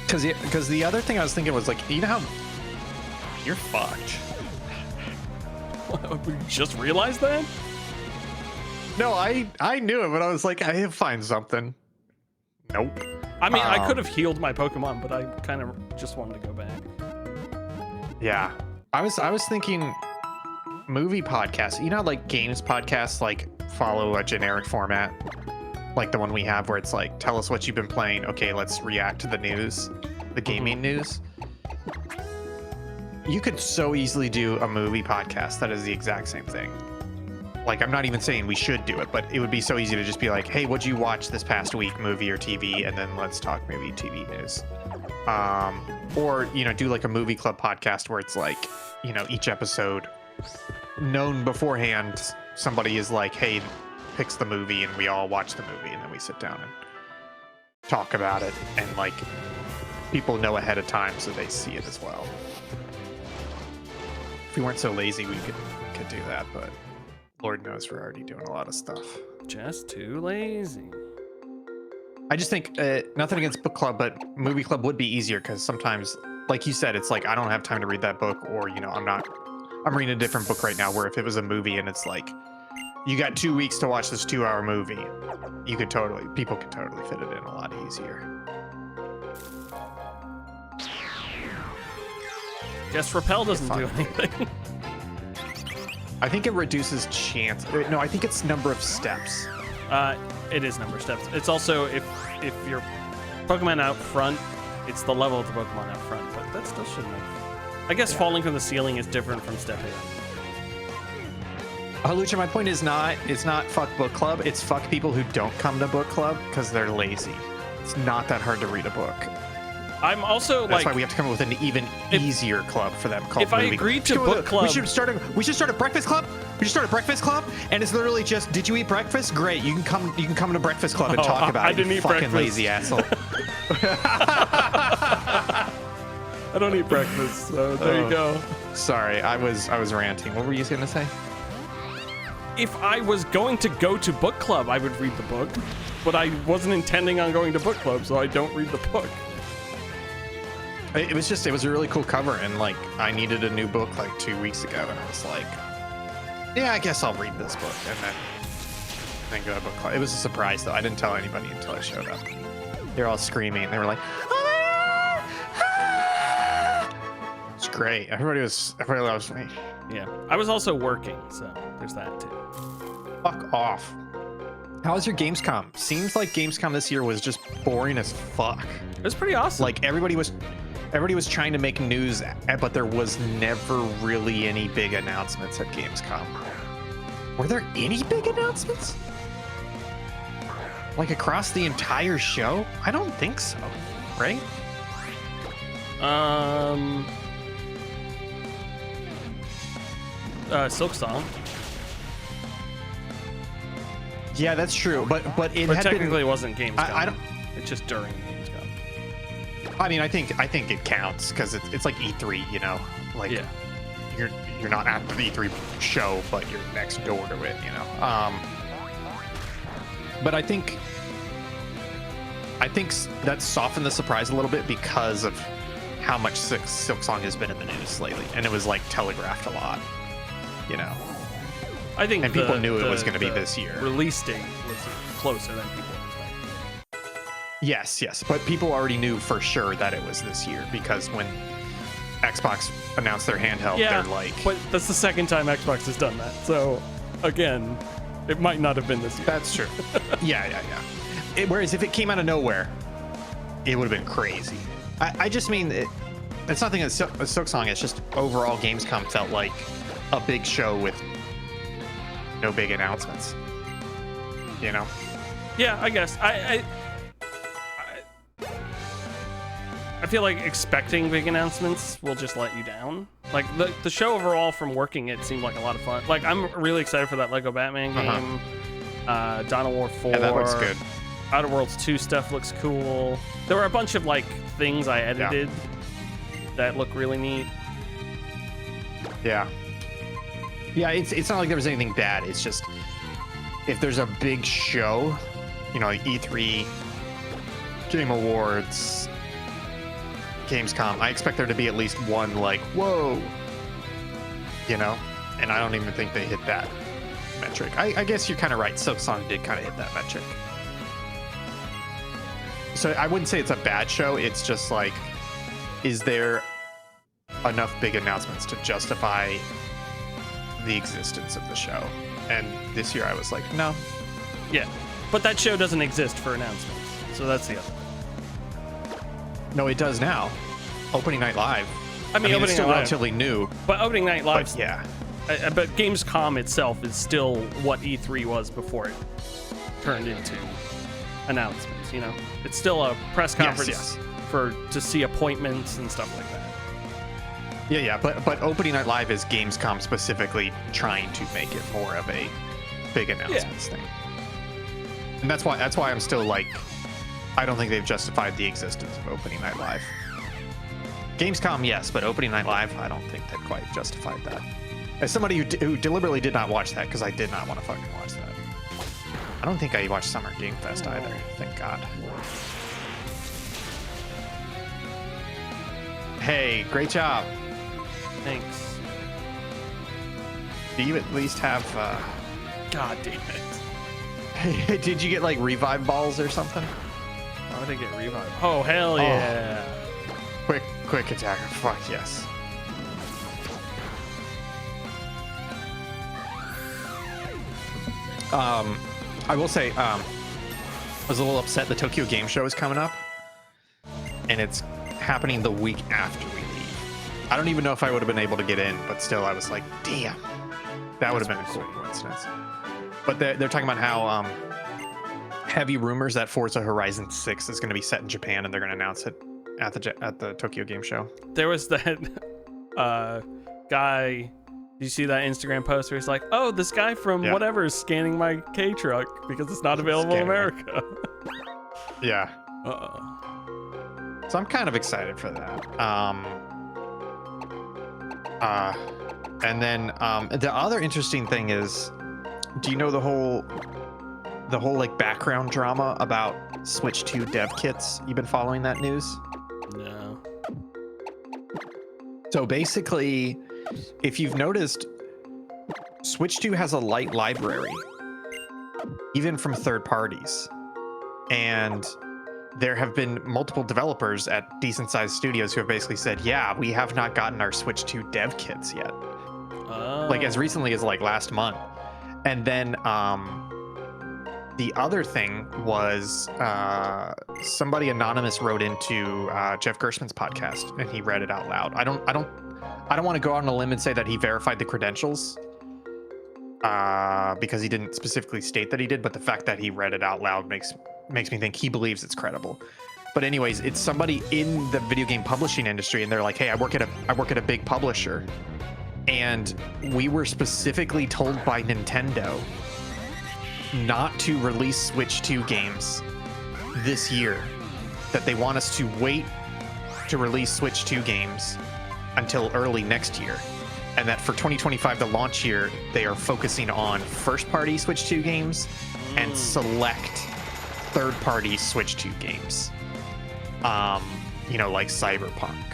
Because the other thing I was thinking was like, you know how you're fucked. You just realized that? No, I knew it, but I was like, I'll find something. Nope. I mean, I could have healed my Pokemon, but I kind of just wanted to go back. Yeah, I was thinking movie podcast. You know, like games podcasts, like follow a generic format, like the one we have, where it's like, tell us what you've been playing. Okay, let's react to the news, the gaming news. You could so easily do a movie podcast that is the exact same thing. like, I'm not even saying we should do it, but it would be so easy to just be like, hey, what'd you watch this past week, movie or TV? And then let's talk maybe TV news. Or, you know, do like a movie club podcast where it's like, you know, each episode known beforehand, somebody is like, hey, picks the movie and we all watch the movie and then we sit down and talk about it, and like people know ahead of time so they see it as well. If we weren't so lazy, we could do that, but Lord knows we're already doing a lot of stuff. Just too lazy. I just think nothing against book club, but movie club would be easier because sometimes, like you said, it's like I don't have time to read that book, or you know, I'm reading a different book right now. Where if it was a movie and it's like you got 2 weeks to watch this 2-hour movie, people could totally fit it in a lot easier. Guess Rappel doesn't do anything. I think it reduces chance. No, I think it's number of steps. It is number of steps. It's also if your Pokemon out front, it's the level of the Pokemon out front, but that still shouldn't have. I guess falling from the ceiling is different from stepping. Lucha, my point is it's not fuck book club. It's fuck people who don't come to book club because they're lazy. It's not that hard to read a book. I'm also That's why we have to come up with an even easier club for them called If I agreed to book club, we should start a breakfast club. We should start a breakfast club, and it's literally just, did you eat breakfast? Great, you can come to breakfast club and talk about it. I didn't eat fucking breakfast. Lazy asshole. I don't eat breakfast, so there you go. Sorry, I was ranting. What were you gonna say? If I was going to go to book club, I would read the book, but I wasn't intending on going to book club, so I don't read the book. It was a really cool cover, and like I needed a new book like 2 weeks ago, and I was like, yeah, I guess I'll read this book, and then go to book club. It was a surprise though. I didn't tell anybody until I showed up. They're all screaming. They were like, it's great. Everybody loves me. Yeah, I was also working, so there's that too. Fuck off. How was your Gamescom? Seems like Gamescom this year was just boring as fuck. It was pretty awesome. Like everybody was trying to make news, but there was never really any big announcements at Gamescom. Were there any big announcements? Like across the entire show? I don't think so, right? Silk Song. Yeah, that's true. But it had technically been, it wasn't Gamescom. I don't. It's just during Gamescom. I mean, I think it counts because it's like E3, you know. Like yeah. You're not at the E3 show, but you're next door to it, you know. But I think that's softened the surprise a little bit because of how much Silk Song has been in the news lately, and it was like telegraphed a lot, you know. I think and people knew it was going to be this year. Release date was closer than people expected. Yes, but people already knew for sure that it was this year because when Xbox announced their handheld, they're like... But that's the second time Xbox has done that. So, again, it might not have been this year. That's true. Yeah. Whereas if it came out of nowhere, it would have been crazy. I just mean, it's nothing a Silk Song. It's just overall Gamescom felt like a big show with no big announcements. You know? Yeah, I guess. I feel like expecting big announcements will just let you down. Like the show overall, from working it, seemed like a lot of fun. Like I'm really excited for that Lego Batman game. Dawn of War 4. Yeah, that looks good. Outer Worlds 2 stuff looks cool. There were a bunch of like things I edited that look really neat. Yeah, it's not like there was anything bad. It's just if there's a big show, you know, like E3, Game Awards, Gamescom, I expect there to be at least one like, whoa, you know, and I don't even think they hit that metric. I guess you're kind of right. Silk Song did kind of hit that metric. So I wouldn't say it's a bad show. It's just like, is there enough big announcements to justify the existence of the show? And this year I was like, no. Yeah, but that show doesn't exist for announcements, so that's the other thing. No, it does now. Opening Night Live. I mean it's still relatively new. But Opening Night Live, yeah, But Gamescom itself is still what E3 was before it turned into announcements. You know, it's still a press conference to see appointments and stuff like that. Yeah. But Opening Night Live is Gamescom specifically trying to make it more of a big announcements thing. And that's why I'm still like, I don't think they've justified the existence of Opening Night Live. Gamescom, yes, but Opening Night Live, I don't think they quite justified that. As somebody who deliberately did not watch that, because I did not want to fucking watch that. I don't think I watched Summer Game Fest either, thank God. Hey, great job. Thanks. Do you at least have... God damn it. Did you get like revive balls or something? Why would I get revive? Oh, hell yeah. Quick attacker, fuck yes. I will say, I was a little upset the Tokyo Game Show is coming up, and it's happening the week after we leave. I don't even know if I would have been able to get in, but still, I was like, damn, that would have been a cool coincidence. But they're talking about how heavy rumors that Forza Horizon 6 is going to be set in Japan, and they're going to announce it at the Tokyo Game Show. There was that guy. Did you see that Instagram post where he's like, "Oh, this guy from whatever is scanning my K truck because it's not available in America." Yeah. Uh-oh. So I'm kind of excited for that. And then the other interesting thing is, do you know the whole like background drama about Switch 2 dev kits? You've been following that news? No. So basically, if you've noticed, Switch 2 has a light library, even from third parties. And there have been multiple developers at decent sized studios who have basically said, yeah, we have not gotten our Switch 2 dev kits yet. Like as recently as like last month. And then the other thing was somebody anonymous wrote into Jeff Gershman's podcast, and he read it out loud. I don't want to go out on a limb and say that he verified the credentials because he didn't specifically state that he did, but the fact that he read it out loud makes me think he believes it's credible. But anyways, it's somebody in the video game publishing industry, and they're like, hey, I work at a big publisher, and we were specifically told by Nintendo not to release Switch 2 games this year, that they want us to wait to release Switch 2 games until early next year, and that for 2025, the launch year, they are focusing on first-party Switch 2 games and select third-party Switch 2 games. Like Cyberpunk,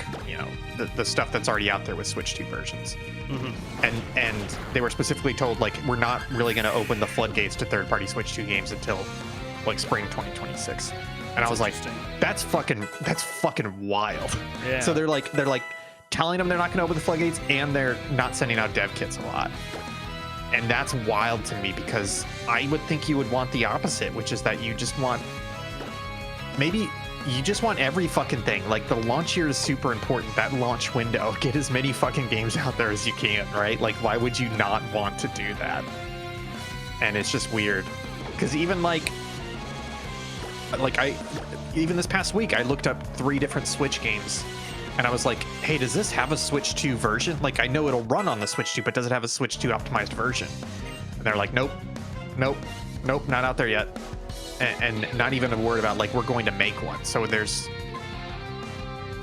the stuff that's already out there with Switch 2 versions. Mm-hmm. And they were specifically told, like, we're not really going to open the floodgates to third-party Switch 2 games until like spring 2026. And I was like, that's fucking wild. Yeah. So they're like telling them they're not going to open the floodgates, and they're not sending out dev kits a lot. And that's wild to me, because I would think you would want the opposite, which is that you just want every fucking thing. Like, the launch year is super important. That launch window, get as many fucking games out there as you can, right? Like, why would you not want to do that? And it's just weird, because even even this past week, I looked up 3 different Switch games, and I was like, hey, does this have a Switch 2 version? Like, I know it'll run on the Switch 2, but does it have a Switch 2 optimized version? And they're like, nope, not out there yet. And not even a word about, like, we're going to make one. So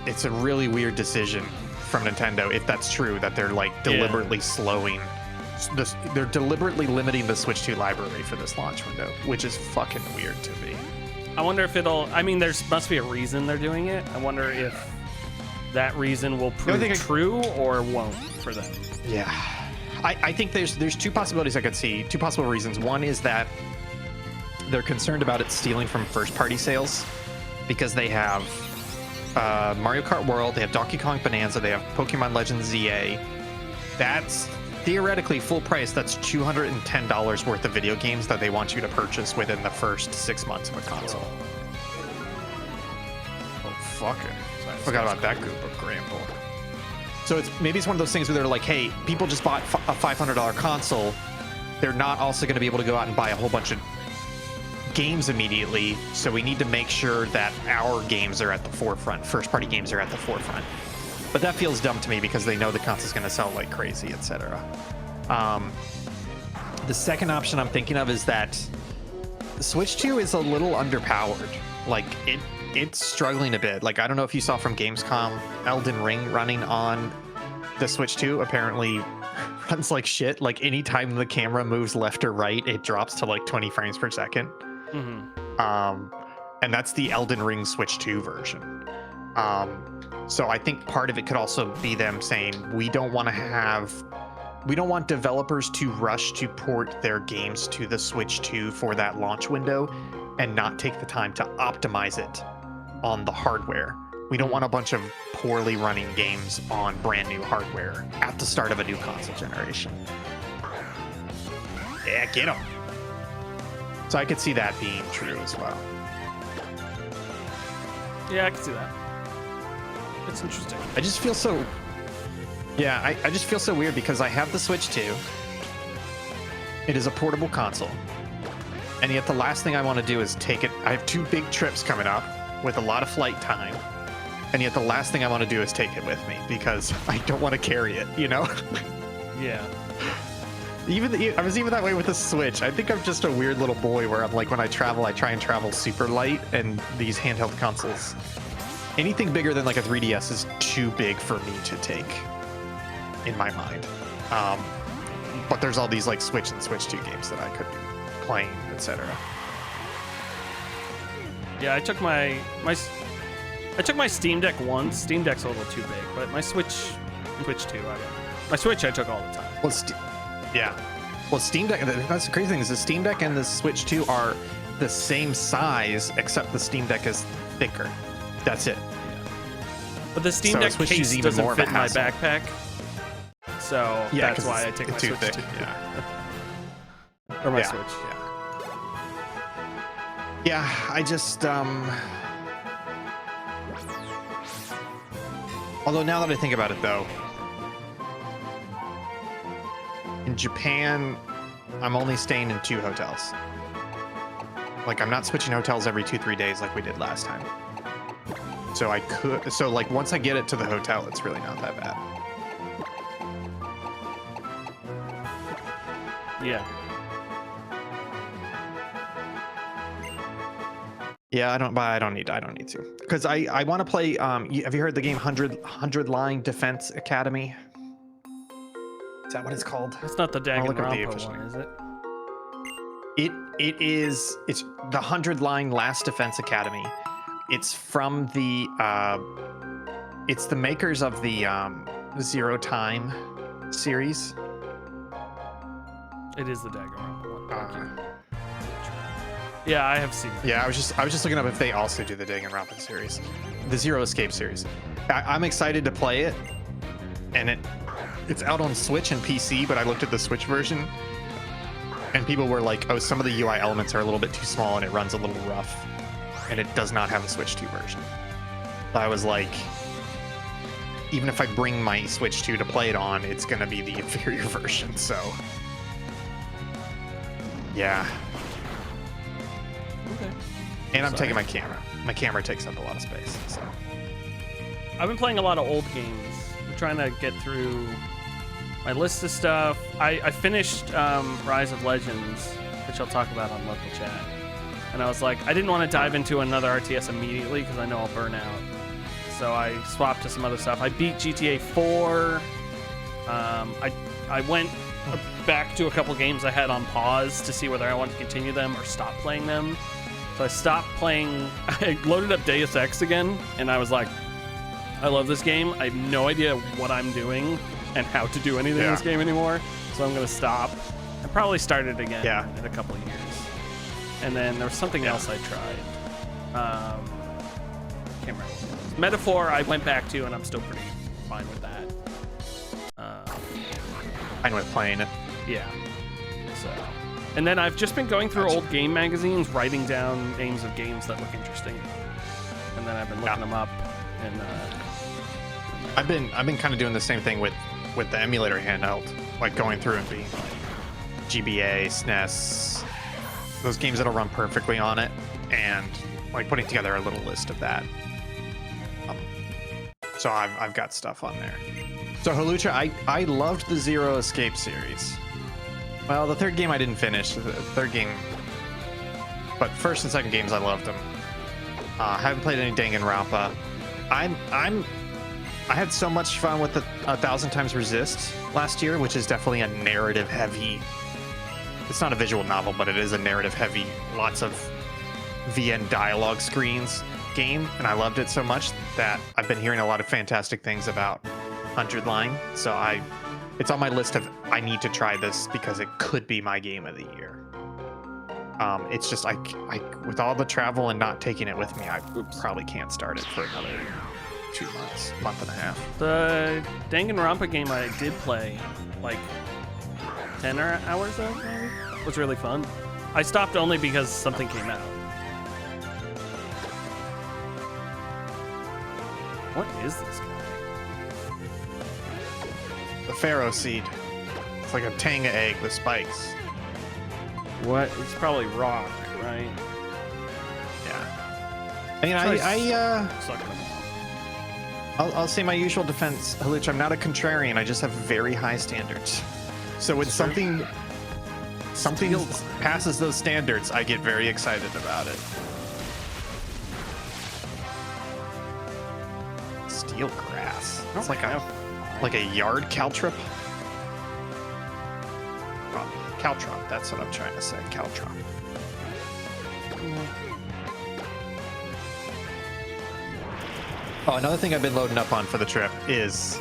it's a really weird decision from Nintendo, if that's true, that they're like deliberately slowing this. They're deliberately limiting the Switch 2 library for this launch window, which is fucking weird to me. I wonder if there must be a reason they're doing it. I wonder if that reason will prove true or won't for them. Yeah. I think there's 2 possibilities I could see, 2 possible reasons. One is that they're concerned about it stealing from first-party sales, because they have Mario Kart World, they have Donkey Kong Bonanza, they have Pokemon Legends ZA. That's theoretically full price. That's $210 worth of video games that they want you to purchase within the first 6 months of a console. Oh, fuck it. I forgot about that group of Gramble. So maybe it's one of those things where they're like, hey, people just bought a $500 console. They're not also going to be able to go out and buy a whole bunch of games immediately. So we need to make sure that our games are at the forefront. First-party games are at the forefront. But that feels dumb to me because they know the console's going to sell like crazy, etc. The second option I'm thinking of is that the Switch 2 is a little underpowered. Like it's struggling a bit. Like I don't know if you saw from Gamescom, Elden Ring running on the Switch 2 apparently runs like shit. Like anytime the camera moves left or right, it drops to like 20 frames per second. And that's the Elden Ring Switch 2 version. So I think part of it could also be them saying we don't want developers to rush to port their games to the Switch 2 for that launch window and not take the time to optimize it on the hardware. We don't want a bunch of poorly running games on brand new hardware at the start of a new console generation. Yeah, get them. So I could see that being true as well. Yeah, I can see that. It's interesting. I just feel so... Yeah, I just feel so weird because I have the Switch 2. It is a portable console. And yet the last thing I want to do is take it... I have 2 big trips coming up with a lot of flight time. And yet the last thing I want to do is take it with me because I don't want to carry it, you know? Yeah. I was even that way with the Switch. I think I'm just a weird little boy where I'm like, when I travel, I try and travel super light, and these handheld consoles... Anything bigger than like a 3DS is too big for me to take, in my mind. But there's all these like Switch and Switch 2 games that I could be playing, etc. Yeah, I took my Steam Deck once. Steam Deck's a little too big, but my Switch 2, my Switch I took all the time. Well, Steam Deck. That's the crazy thing is the Steam Deck and the Switch 2 are the same size, except the Steam Deck is thicker. That's it. But the Steam Deck case doesn't fit in my backpack, so yeah, that's why I take my too Switch thick. 2. Yeah. Or my Yeah. Switch. Yeah, I just although now that I think about it though, in Japan, I'm only staying in 2 hotels. Like I'm not switching hotels every 2-3 days like we did last time. So like once I get it to the hotel, it's really not that bad. Yeah. Yeah, I don't need to. Because I want to play have you heard the game 100 Line Defense Academy? Is that what it's called? It's not the look up the Danganronpa official one, is it? It's the 100 Line Last Defense Academy. It's from the it's the makers of the Zero Time series. It is the Danganronpa one. Yeah, I have seen it. Yeah, I was just looking up if they also do the Danganronpa series, the Zero Escape series. I'm excited to play it, and it's out on Switch and PC. But I looked at the Switch version, and people were like, "Oh, some of the UI elements are a little bit too small, and it runs a little rough." And it does not have a Switch 2 version. I was like, even if I bring my Switch 2 to play it on, it's going to be the inferior version, so... Yeah. Okay. And I'm taking my camera. My camera takes up a lot of space, so... I've been playing a lot of old games. I'm trying to get through my list of stuff. I finished Rise of Legends, which I'll talk about on local chat. And I was like, I didn't want to dive into another RTS immediately because I know I'll burn out. So I swapped to some other stuff. I beat GTA 4. I went back to a couple games I had on pause to see whether I wanted to continue them or stop playing them. So I stopped playing. I loaded up Deus Ex again, and I was like, I love this game. I have no idea what I'm doing and how to do anything in this game anymore. So I'm going to stop. I probably start it again in a couple of years. And then there was something else I tried. Can't remember what it was. Metaphor I went back to, and I'm still pretty fine with that. Fine with playing it. Yeah. So, and then I've just been going through old game magazines, writing down names of games that look interesting. And then I've been looking them up and I've been kind of doing the same thing with the emulator handheld, like going through and being like GBA, SNES, those games that'll run perfectly on it, and like putting together a little list of that. So I've got stuff on there. So Halucha, I loved the Zero Escape series. Well, the third game I didn't finish. The third game, but first and second games I loved them. Haven't played any Danganronpa. I had so much fun with the 1,000 Times Resist last year, which is definitely a narrative heavy. It's not a visual novel, but it is a narrative heavy, lots of VN dialogue screens game, and I loved it so much that I've been hearing a lot of fantastic things about 100 Line. So it's on my list of I need to try this because it could be my game of the year. It's just I with all the travel and not taking it with me, I probably can't start it for another 2 months, month and a half. The Danganronpa game I did play like 10 hours ago, maybe, was really fun. I stopped only because something came out. What is this guy? The Pharaoh seed. It's like a Tanga egg with spikes. What? It's probably rock, right? Yeah. I mean, Suck them all. I'll say my usual defense, Haluch, I'm not a contrarian. I just have very high standards. So when something passes those standards, I get very excited about it. Steel grass. It's like a yard caltrop. Caltrop, that's what I'm trying to say. Caltrop. Oh, another thing I've been loading up on for the trip is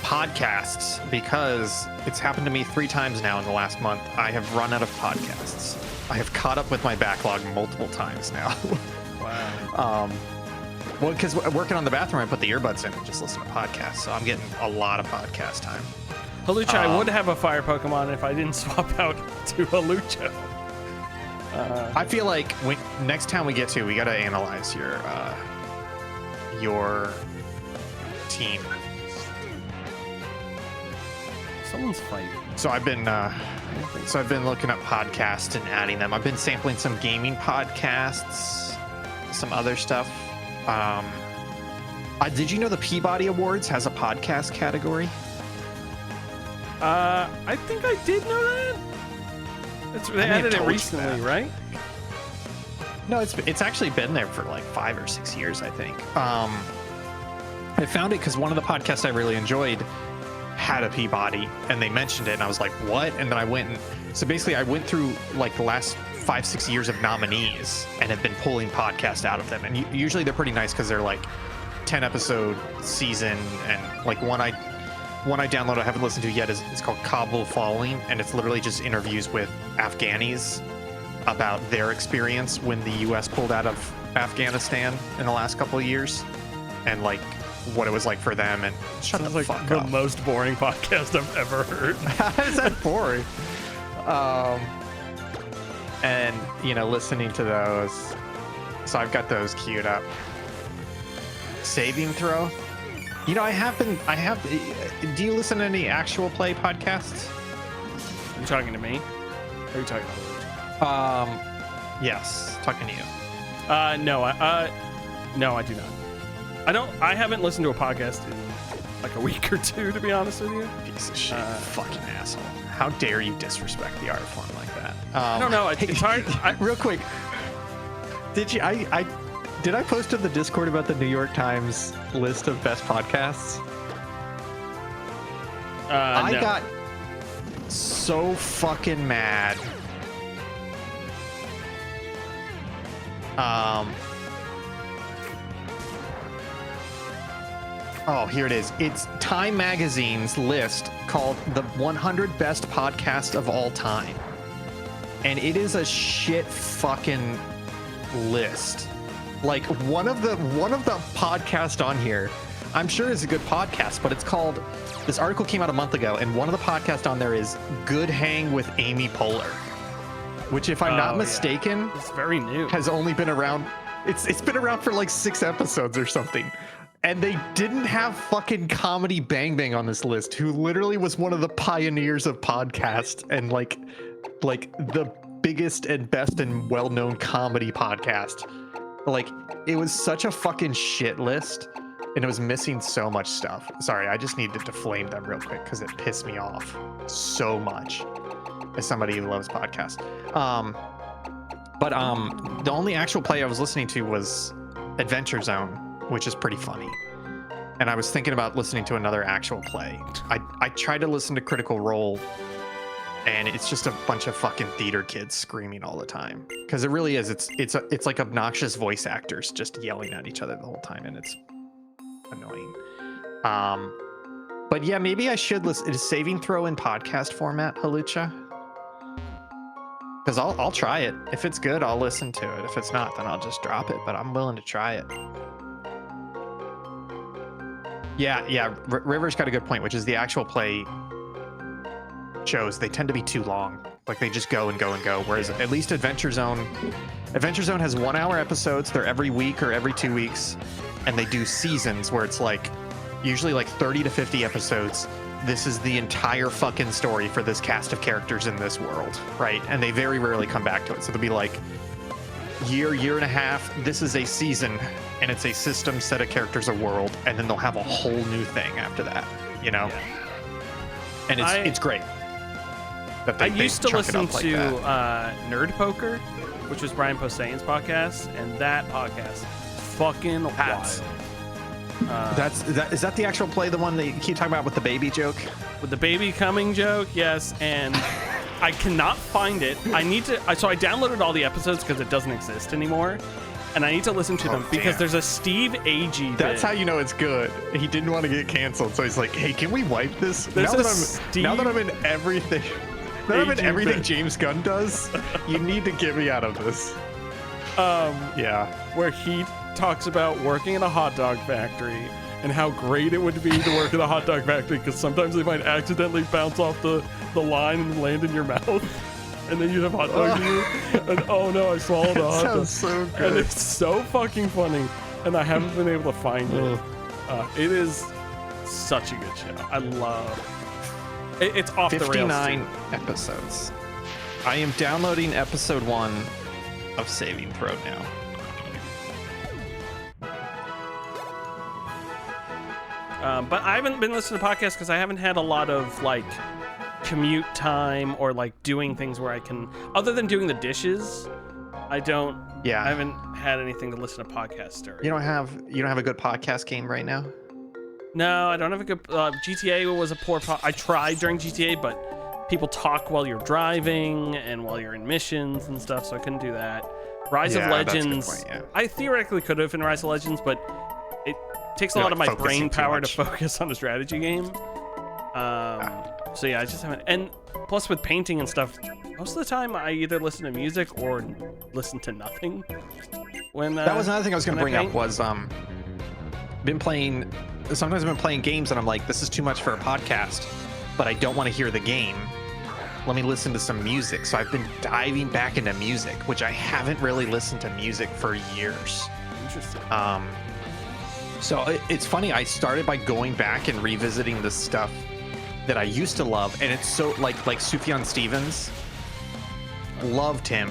podcasts, because it's happened to me 3 times now in the last month. I have run out of podcasts. I have caught up with my backlog multiple times now. Wow. Well, because working on the bathroom, I put the earbuds in and just listen to podcasts, so I'm getting a lot of podcast time. Halucha, I would have a fire Pokemon if I didn't swap out to Halucha. I feel like next time we get to, we got to analyze your team. Someone's fighting. So I've been looking up podcasts and adding them. I've been sampling some gaming podcasts, some other stuff. Did you know the Peabody Awards has a podcast category? I think I did know that. They added it recently, right? No, it's actually been there for like 5 or 6 years, I think. I found it because one of the podcasts I really enjoyed had a Peabody, and they mentioned it, and I was like, what? And then I went through like the last 5-6 years of nominees and have been pulling podcasts out of them. And usually they're pretty nice because they're like 10 episode season, and like one I downloaded I haven't listened to yet it's called Kabul Falling, and it's literally just interviews with Afghanis about their experience when the US pulled out of Afghanistan in the last couple of years, and like what it was like for them. And shut the fuck up. The most boring podcast I've ever heard. How is that boring? And listening to those, so I've got those queued up. Saving Throw. I have. Do you listen to any actual play podcasts? Are you talking to me? Or are you talking to Yes, talking to you. No, I do not. I haven't listened to a podcast in like a week or two, to be honest with you. Piece of shit, fucking asshole. How dare you disrespect the art form like that? I don't know. It's hard. Real quick, did I post in the Discord about the New York Times list of best podcasts? I got so fucking mad. Oh, here it is. It's Time Magazine's list called the 100 Best Podcasts of All Time. And it is a shit fucking list. Like one of the podcasts on here, I'm sure is a good podcast, but it's called, this article came out a month ago, and one of the podcasts on there is Good Hang with Amy Poehler, which, if I'm not mistaken, it's very new. Has only been around. It's been around for like 6 episodes or something. And they didn't have fucking Comedy Bang Bang on this list, who literally was one of the pioneers of podcast and like the biggest and best and well-known comedy podcast. Like, it was such a fucking shit list, and it was missing so much stuff. Sorry, I just needed to flame them real quick because it pissed me off so much as somebody who loves podcasts. But the only actual play I was listening to was Adventure Zone, which is pretty funny. And I was thinking about listening to another actual play. I tried to listen to Critical Role, and it's just a bunch of fucking theater kids screaming all the time. Because it really is. It's like obnoxious voice actors just yelling at each other the whole time, and it's annoying. But yeah, maybe I should listen. Is Saving Throw in podcast format, Halucha? Because I'll try it. If it's good, I'll listen to it. If it's not, then I'll just drop it. But I'm willing to try it. Yeah. River's got a good point, which is the actual play shows, they tend to be too long. Like, they just go and go and go. Whereas at least Adventure Zone has 1 hour episodes. They're every week or every 2 weeks. And they do seasons where it's like usually like 30 to 50 episodes. This is the entire fucking story for this cast of characters in this world, right? And they very rarely come back to it. So they'll be like year and a half, this is a season, and it's a system, set of characters, a world, and then they'll have a whole new thing after that, you know? Yeah. And it's great. I used to listen to Nerd Poker, which was Brian Poseidon's podcast, and that podcast fucking wild. Is that the actual play, the one that you keep talking about with the baby joke? With the baby coming joke, yes. And I cannot find it. So I downloaded all the episodes because it doesn't exist anymore, and I need to listen to them because there's a Steve Agee. That's how you know it's good. He didn't want to get canceled, so he's like, "Hey, can we wipe this?" Now that I'm in everything. Everything James Gunn does, you need to get me out of this. Where he talks about working in a hot dog factory and how great it would be to work in a hot dog factory because sometimes they might accidentally bounce off the line and land in your mouth, and then you have hot dogs in you, and oh no, I swallowed a hot dog. Sounds so good. And it's so fucking funny, and I haven't been able to find it. It is such a good show. I love it. It's off the rails. 59 episodes. I am downloading episode 1 of Saving Throw now. But I haven't been listening to podcasts because I haven't had a lot of like commute time or like doing things where I can, other than doing the dishes, I haven't had anything to listen to podcasts during. You don't have a good podcast game right now? No, I don't have a good GTA was a poor I tried during GTA, but people talk while you're driving and while you're in missions and stuff, so I couldn't do that. Rise of Legends, that's a good point, I theoretically could have in Rise of Legends, but it takes a lot of my brain power to focus on a strategy game. So yeah, I just haven't. And plus with painting and stuff, most of the time I either listen to music or listen to nothing. When that was another thing I was going to bring up was sometimes I've been playing games and I'm like, this is too much for a podcast, but I don't want to hear the game. Let me listen to some music. So I've been diving back into music, which I haven't really listened to music for years. Interesting. So it's funny. I started by going back and revisiting the stuff that I used to love, and it's so like Sufjan Stevens. Loved him.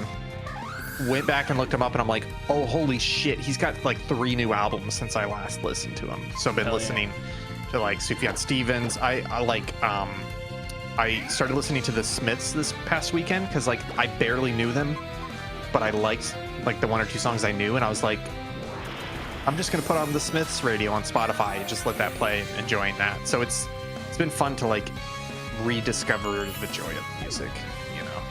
Went back and looked him up, and I'm like, oh, holy shit, he's got like 3 new albums since I last listened to him. So I've been listening to like Sufjan Stevens. I started listening to the Smiths this past weekend because like I barely knew them, but I liked like the 1 or 2 songs I knew, and I was like, I'm just gonna put on the Smiths radio on Spotify and just let that play, enjoying that. So it's been fun to like rediscover the joy of music, you know.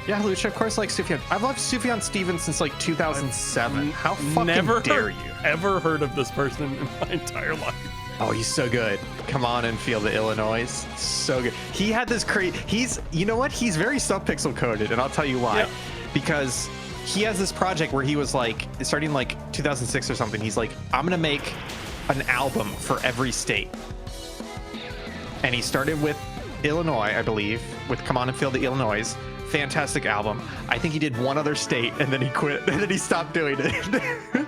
Yeah, Lucia, of course, like Sufjan. I've loved Sufjan Stevens since like 2007. How fucking dare you? Ever heard of this person in my entire life? Oh, he's so good. Come on and feel the Illinois. So good. He had this you know what? He's very Subpixel coded, and I'll tell you why. Yep. Because he has this project where he was like, starting like 2006 or something, he's like, I'm gonna make an album for every state. And he started with Illinois, I believe, with Come On and Feel the Illinois. Fantastic album. I think he did 1 other state, and then he quit, and then he stopped doing it.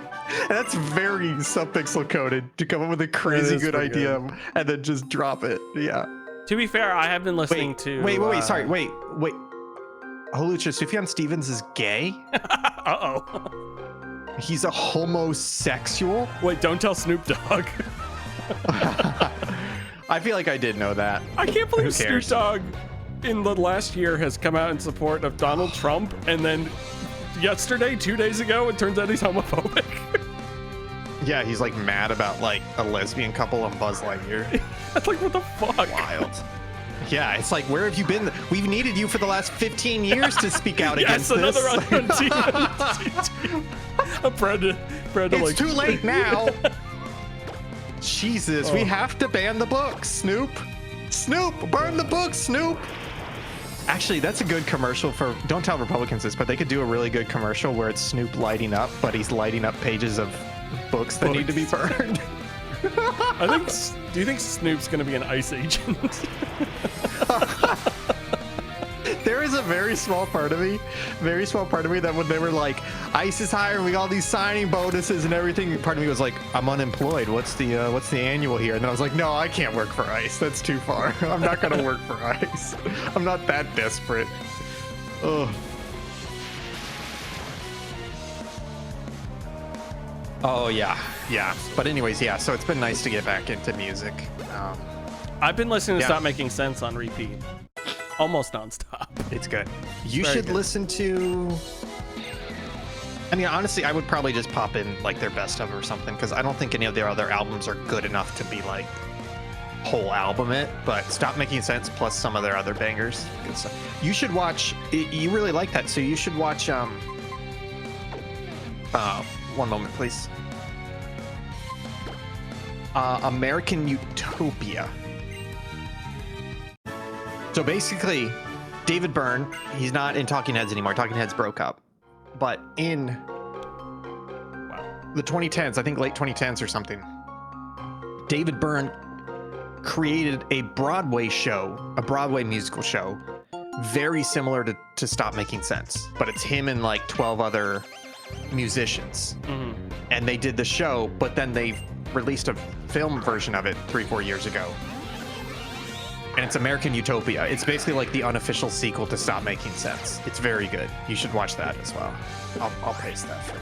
That's very subpixel coded to come up with a crazy good idea and then just drop it. Yeah. To be fair, I have been listening to. Wait. Sorry. Wait. Holucha, Sufjan Stevens is gay? Uh-oh. He's a homosexual? Wait, don't tell Snoop Dogg. I feel like I did know that. I can't believe Snoop Dogg in the last year has come out in support of Donald Trump, and then yesterday, 2 days ago, it turns out he's homophobic. Yeah, he's like mad about like a lesbian couple on Buzz Lightyear. That's like, what the fuck? Wild. Yeah, it's like, where have you been? We've needed you for the last 15 years to speak out against this. Yes, another Brenda, it's like, too late now. Jesus, we have to ban the book, Snoop. Snoop, burn the book, Snoop. Actually, that's a good commercial for, don't tell Republicans this, but they could do a really good commercial where it's Snoop lighting up, but he's lighting up pages of books that need to be burned. Do you think Snoop's gonna be an ICE agent? There is a very small part of me that when they were like, ICE is hiring, we got all these signing bonuses and everything, part of me was like, I'm unemployed. What's the annual here? And then I was like, no, I can't work for ICE. That's too far. I'm not gonna work for ICE. I'm not that desperate. Ugh. Oh yeah. But anyways, yeah. So it's been nice to get back into music. I've been listening to Stop Making Sense on repeat, almost nonstop. It's good. You should listen to. I mean, honestly, I would probably just pop in like their best of or something, because I don't think any of their other albums are good enough to be like whole album it. But Stop Making Sense plus some of their other bangers, good stuff. You should watch. You really like that, so you should watch. One moment, please. American Utopia. So basically, David Byrne, he's not in Talking Heads anymore. Talking Heads broke up. But in the 2010s, I think late 2010s or something, David Byrne created a Broadway show, a Broadway musical show, very similar to Stop Making Sense. But it's him and like 12 other musicians. Mm-hmm. And they did the show, but then they released a film version of it 3-4 years ago. And it's American Utopia. It's basically like the unofficial sequel to Stop Making Sense. It's very good. You should watch that as well. I'll paste that for you.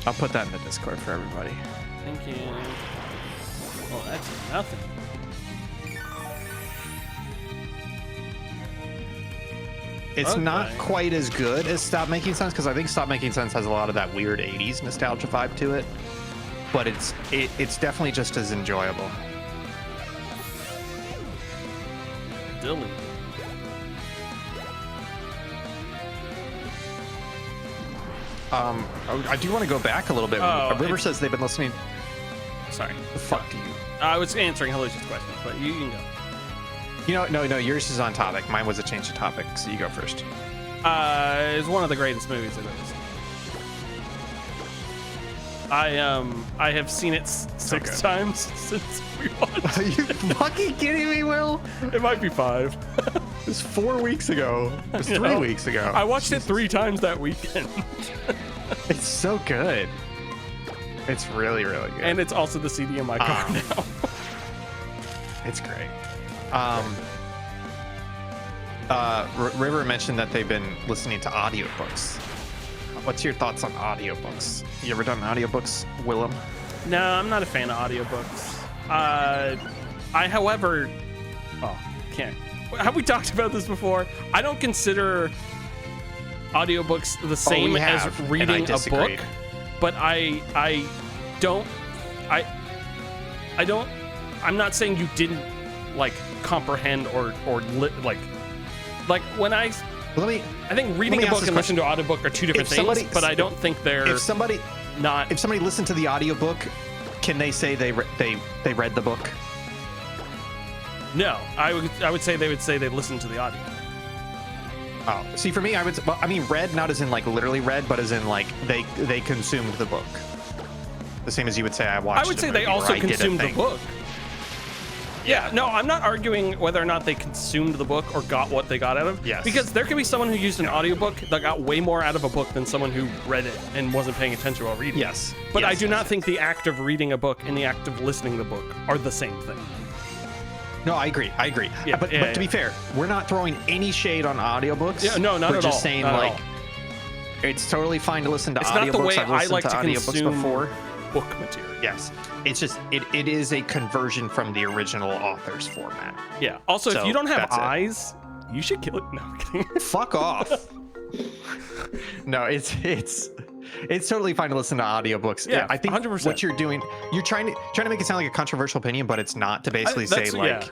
I'll put that in the Discord for everybody. Thank you. Well, that's nothing. It's not quite as good as Stop Making Sense, because I think Stop Making Sense has a lot of that weird 80s nostalgia vibe to it. But it's definitely just as enjoyable. Dilly. I do want to go back a little bit. River says they've been listening. Sorry. The fuck do you? I was answering Halicia's questions, but you can go. You know, no, yours is on topic. Mine was a change of topic, so you go first. It's one of the greatest movies it is. I have seen it six times since we watched. Are you fucking kidding me, Will? It might be 5. It was 4 weeks ago. It was 3 weeks ago. I watched it 3 times that weekend. It's so good. It's really, really good. And it's also the CD in my car now. It's great. River mentioned that they've been listening to audiobooks. What's your thoughts on audiobooks? You ever done audiobooks, Willem? No, I'm not a fan of audiobooks. However, can't. Have we talked about this before? I don't consider audiobooks the same as reading a book, but I'm not saying you didn't like comprehend or like when I think reading a book and listening to an audiobook are 2 different things, but I don't think they're if somebody listened to the audiobook, can they say they read the book? No, I would say they would say they listened to the audio. Oh, see, for me, I mean read, not as in like literally read, but as in like they consumed the book. The same as you would say I watched. I would say they also consumed the book. Yeah, no, I'm not arguing whether or not they consumed the book or got what they got out of. Yes. Because there could be someone who used an audiobook that got way more out of a book than someone who read it and wasn't paying attention while reading. Yes. But Yes, I do yes, not yes. think the act of reading a book and the act of listening to the book are the same thing. No, I agree. Yeah, but yeah, to be fair, we're not throwing any shade on audiobooks. Yeah, no, not we're at just all. saying Not at like all. it's totally fine to listen to It's audiobooks. not the way I've I listened like to audiobooks consume before. book material. Yes. It's just it is a conversion from the original author's format. Yeah. Also, So, if you don't have that's it. eyes, you should kill it. No, I'm kidding. Fuck off. No, it's totally fine to listen to audiobooks. Yeah, I think 100%. what you're doing, you're trying to make it sound like a controversial opinion, but it's not. To basically say that's- like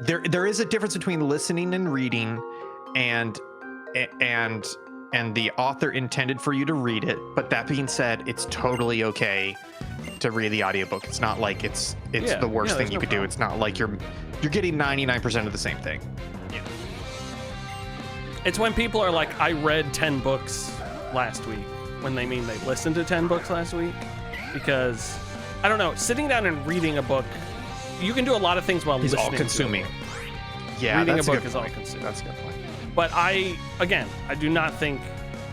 yeah. there is a difference between listening and reading, and the author intended for you to read it. But that being said, it's totally okay to read the audiobook. It's not like it's Yeah, the worst yeah, thing there's you no could do. problem. It's not like you're getting 99% of the same thing. It's when people are like, I read 10 books last week, when they mean they listened to 10 books last week. Because, I don't know, sitting down and reading a book, you can do a lot of things while It's listening all consuming. to it. Yeah, Reading that's a book good is all point. consuming. That's a good point. But I do not think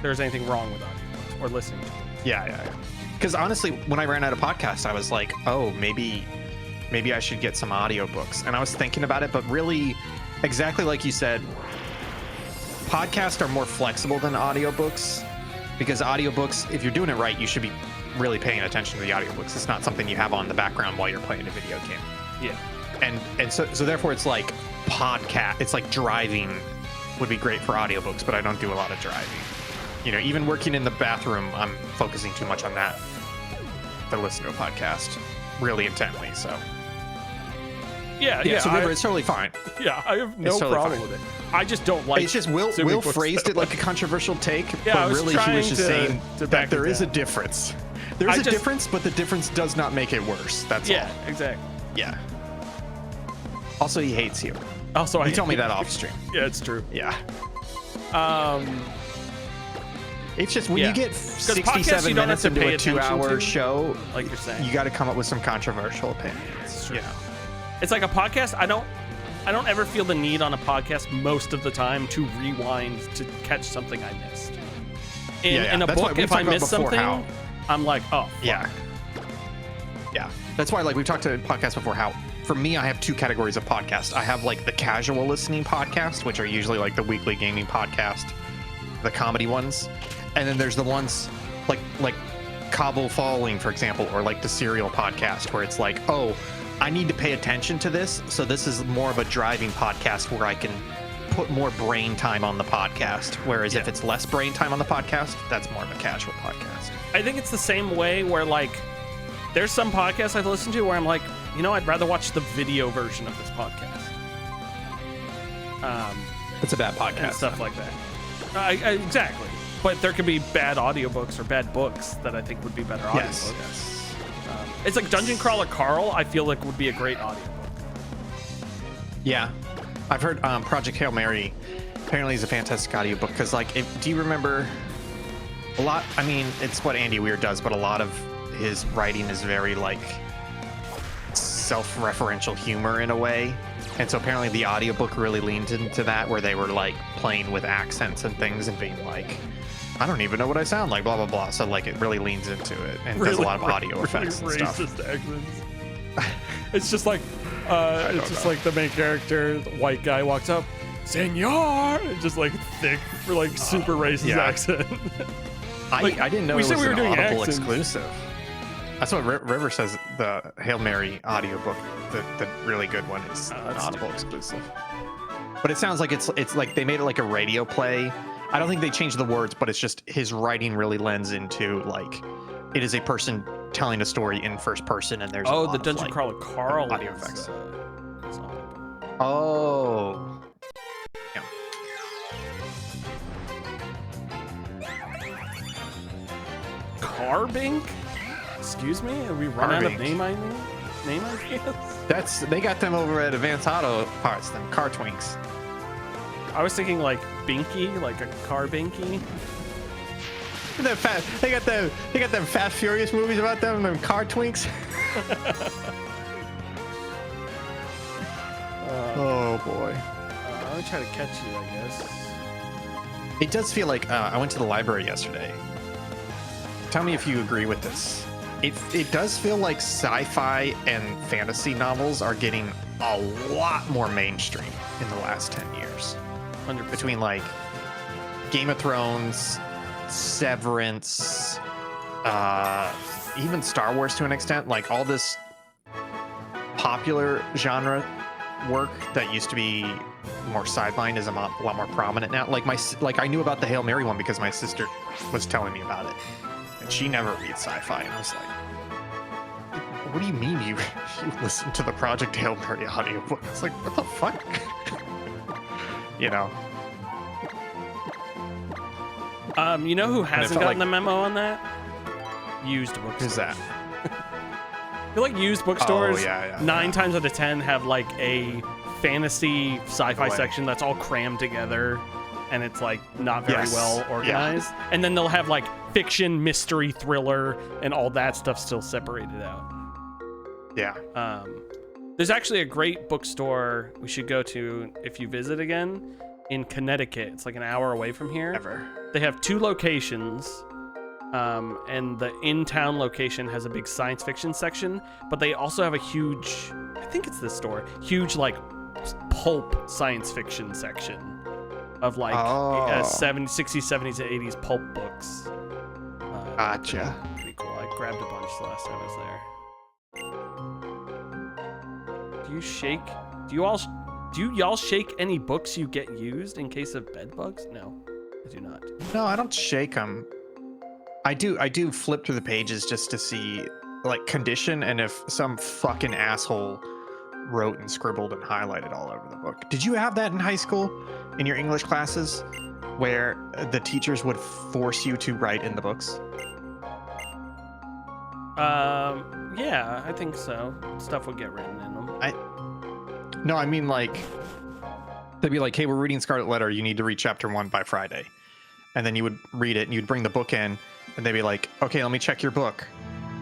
there's anything wrong with audiobooks or listening to them. Yeah. Because honestly, when I ran out of podcasts, I was like, oh, maybe I should get some audiobooks. And I was thinking about it, but really, exactly like you said, podcasts are more flexible than audiobooks. Because audiobooks, if you're doing it right, you should be really paying attention to the audiobooks. It's not something you have on the background while you're playing a video game. Yeah. And so therefore it's like it's like driving would be great for audiobooks, but I don't do a lot of driving. You know, even working in the bathroom, I'm focusing too much on that to listen to a podcast really intently. So Yeah. so therefore it's totally fine. Yeah, I have no It's totally problem fine. with it. I just don't like. It's just Will consuming books phrased that it like a much. controversial take, Yeah, I but was really he trying was just to saying back that it there is a down. difference. There's a difference, but the difference does not make it worse. That's Yeah, all. exactly. Yeah. Also, he hates you. Also, He told me that off stream. Yeah, it's true. Yeah. Um, It's just when Yeah. you get 'Cause podcasts 67 you don't minutes have to into pay a attention 2-hour to, show, like you're saying. you got to come up with some controversial opinions. It's true. You know? It's like a podcast. I don't ever feel the need on a podcast most of the time to rewind to catch something I missed. In a That's why book, we've if I talked about miss before something, how- I'm like, oh, fuck. Yeah. That's why, like, we've talked to podcasts before how, for me, I have two categories of podcasts. I have, like, the casual listening podcast, which are usually, like, the weekly gaming podcast, the comedy ones. And then there's the ones, like Cobble Falling, for example, or, like, the Serial podcast, where it's like, oh, I need to pay attention to this, so this is more of a driving podcast where I can put more brain time on the podcast. Whereas if it's less brain time on the podcast, that's more of a casual podcast. I think it's the same way where, like, there's some podcasts I've listened to where I'm like, you know, I'd rather watch the video version of this podcast. It's a bad And podcast. stuff like that. Exactly. But there could be bad audiobooks or bad books that I think would be better audiobooks. Yes. It's like Dungeon Crawler Carl, I feel like would be a great audiobook. Yeah, I've heard Project Hail Mary apparently is a fantastic audiobook because, like, do you remember a lot? I mean, it's what Andy Weir does, but a lot of his writing is very, like, self-referential humor in a way. And so apparently the audiobook really leans into that, where they were, like, playing with accents and things and being like, I don't even know what I sound like, blah, blah, blah. So, like, it really leans into it and does a lot of audio effects and stuff. Racist accents. It's just like, it's just like the main character, the white guy walks up, Senor, and just like thick, for like super racist yeah. accent. I didn't know we it said was we were an doing Audible accents. exclusive. That's what River says. The Hail Mary audiobook, the really good one, is an that's Audible exclusive. But it sounds like it's like they made it like a radio play. I don't think they changed the words, but it's just his writing really lends into, like, it is a person telling a story in first person, and there's a lot the of, Dungeon like, Crawler Carl audio is, effects. is audible. Oh. Yeah. Carbink? Excuse me? Are we run out of Carbink. name ideas? They got them over at Advanced Auto Parts, them car twinks. I was thinking like Binky, like a car Binky. They got them Fast Furious movies about them car twinks. Oh boy. Let me try to catch you, I guess. It does feel like I went to the library yesterday. Tell me if you agree with this. It does feel like sci-fi and fantasy novels are getting a lot more mainstream in the last 10 years. 100%. Between like Game of Thrones, Severance, even Star Wars to an extent, like all this popular genre work that used to be more sidelined is a lot more prominent now. Like I knew about the Hail Mary one because my sister was telling me about it, and she never reads sci-fi, and I was like, "What do you mean you listen to the Project Hail Mary audiobook?" It's like, what the fuck, you know? You know who hasn't gotten like, the memo on that? Used bookstores. Who's that? I feel like used bookstores, 9 times out of 10 have like a fantasy sci-fi section that's all crammed together, and it's like not very well organized. Yeah. And then they'll have like fiction, mystery, thriller, and all that stuff still separated out. Yeah. There's actually a great bookstore we should go to if you visit again in Connecticut. It's like an hour away from here. They have 2 locations. And the in-town location has a big science fiction section, but they also have a huge, I think it's this store, huge like pulp science fiction section of like 60s, 70s, and 80s pulp books. Gotcha. Pretty cool. I grabbed a bunch the last time I was there. Do y'all shake any books you get used in case of bed bugs? No, I do not. No, I don't shake them. I do flip through the pages just to see like condition and if some fucking asshole wrote and scribbled and highlighted all over the book. Did you have that in high school in your English classes where the teachers would force you to write in the books? Yeah, I think so. Stuff would get written in them. No, I mean like they'd be like, "Hey, we're reading Scarlet Letter. You need to read chapter 1 by Friday." And then you would read it and you'd bring the book in and they'd be like, "Okay, let me check your book."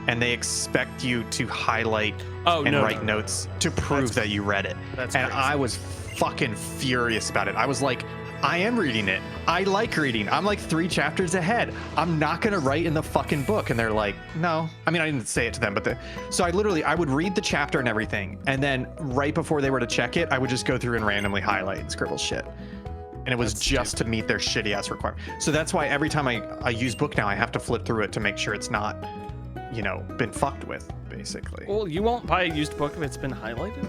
And they expect you to highlight write notes to prove that you read it. That's and crazy. I was fucking furious about it. I was like, I am reading it. I like reading. I'm like 3 chapters ahead. I'm not going to write in the fucking book. And they're like, no. I mean, I didn't say it to them, but so I would read the chapter and everything. And then right before they were to check it, I would just go through and randomly highlight and scribble shit. And it was just to meet their shitty ass requirement. So that's why every time I use book now, I have to flip through it to make sure it's not, you know, been fucked with, basically. Well, you won't buy a used book if it's been highlighted?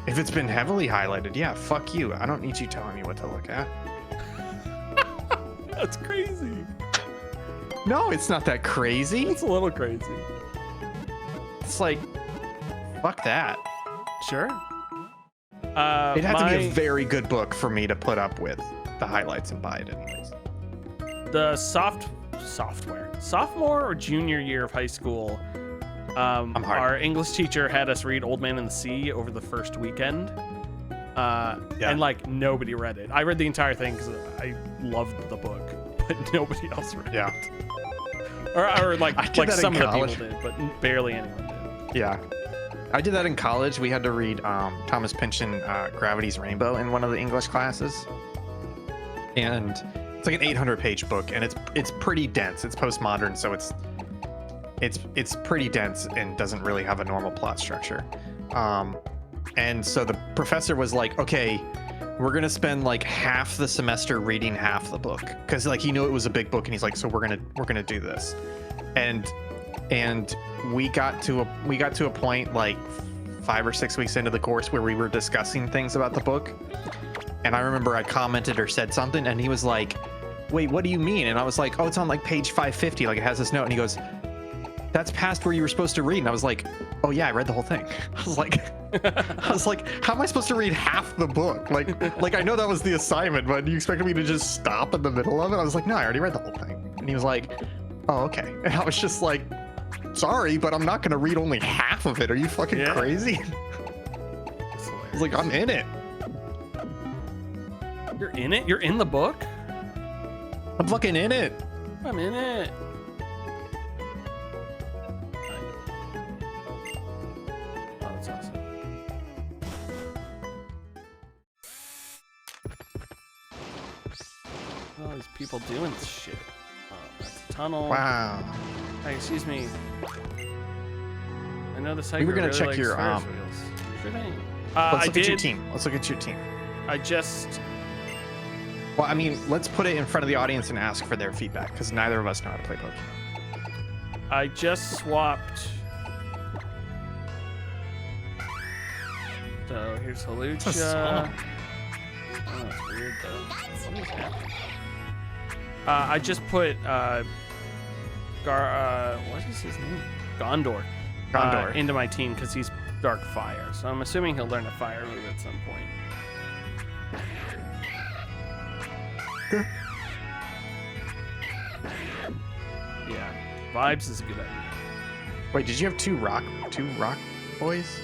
If it's been heavily highlighted, yeah, fuck you. I don't need you telling me what to look at. That's crazy. No, it's not that crazy. It's a little crazy. It's like, fuck that. Sure. It'd have to be a very good book for me to put up with the highlights and buy it anyways. The sophomore or junior year of high school, our English teacher had us read Old Man and the Sea over the first weekend. And like nobody read it. I read the entire thing because I loved the book, but nobody else read it. Or like some of the people did, but barely anyone did. Yeah. I did that in college. We had to read Thomas Pynchon, Gravity's Rainbow in one of the English classes. And it's like an 800-page book, and it's pretty dense. It's postmodern, so it's pretty dense and doesn't really have a normal plot structure. And so the professor was like, "Okay, we're gonna spend like half the semester reading half the book," because like he knew it was a big book, and he's like, "So we're gonna do this," and we got to a point like 5 or 6 weeks into the course where we were discussing things about the book, and I remember I commented or said something, and he was like, "Wait, what do you mean?" And I was like, "Oh, it's on like page 550, like it has this note," and he goes, "That's past where you were supposed to read." And I was like, "Oh yeah, I read the whole thing." I was like, how am I supposed to read half the book? Like I know that was the assignment, but you expected me to just stop in the middle of it? I was like, "No, I already read the whole thing." And he was like, "Oh, okay." And I was just like, "Sorry, but I'm not gonna read only half of it. Are you fucking crazy?" I was like, "I'm in it." You're in it? You're in the book? I'm fucking in it. I'm in it. Oh, that's awesome. Look at all these people doing this shit. Oh, that's a tunnel. Wow. Hey, excuse me. I know the We were gonna really check likes your Ferris wheels. Sure thing. Let's look at your team. Let's look at your team. I just. Well, I mean, let's put it in front of the audience and ask for their feedback because neither of us know how to play Pokemon. I just swapped. So here's Halucha. It's a song. Oh, that's weird though. What is happening? I just put what is his name? Gondor. Gondor. Into my team because he's Dark Fire. So I'm assuming he'll learn a fire move at some point. Yeah, vibes is a good idea. Wait, did you have two rock boys?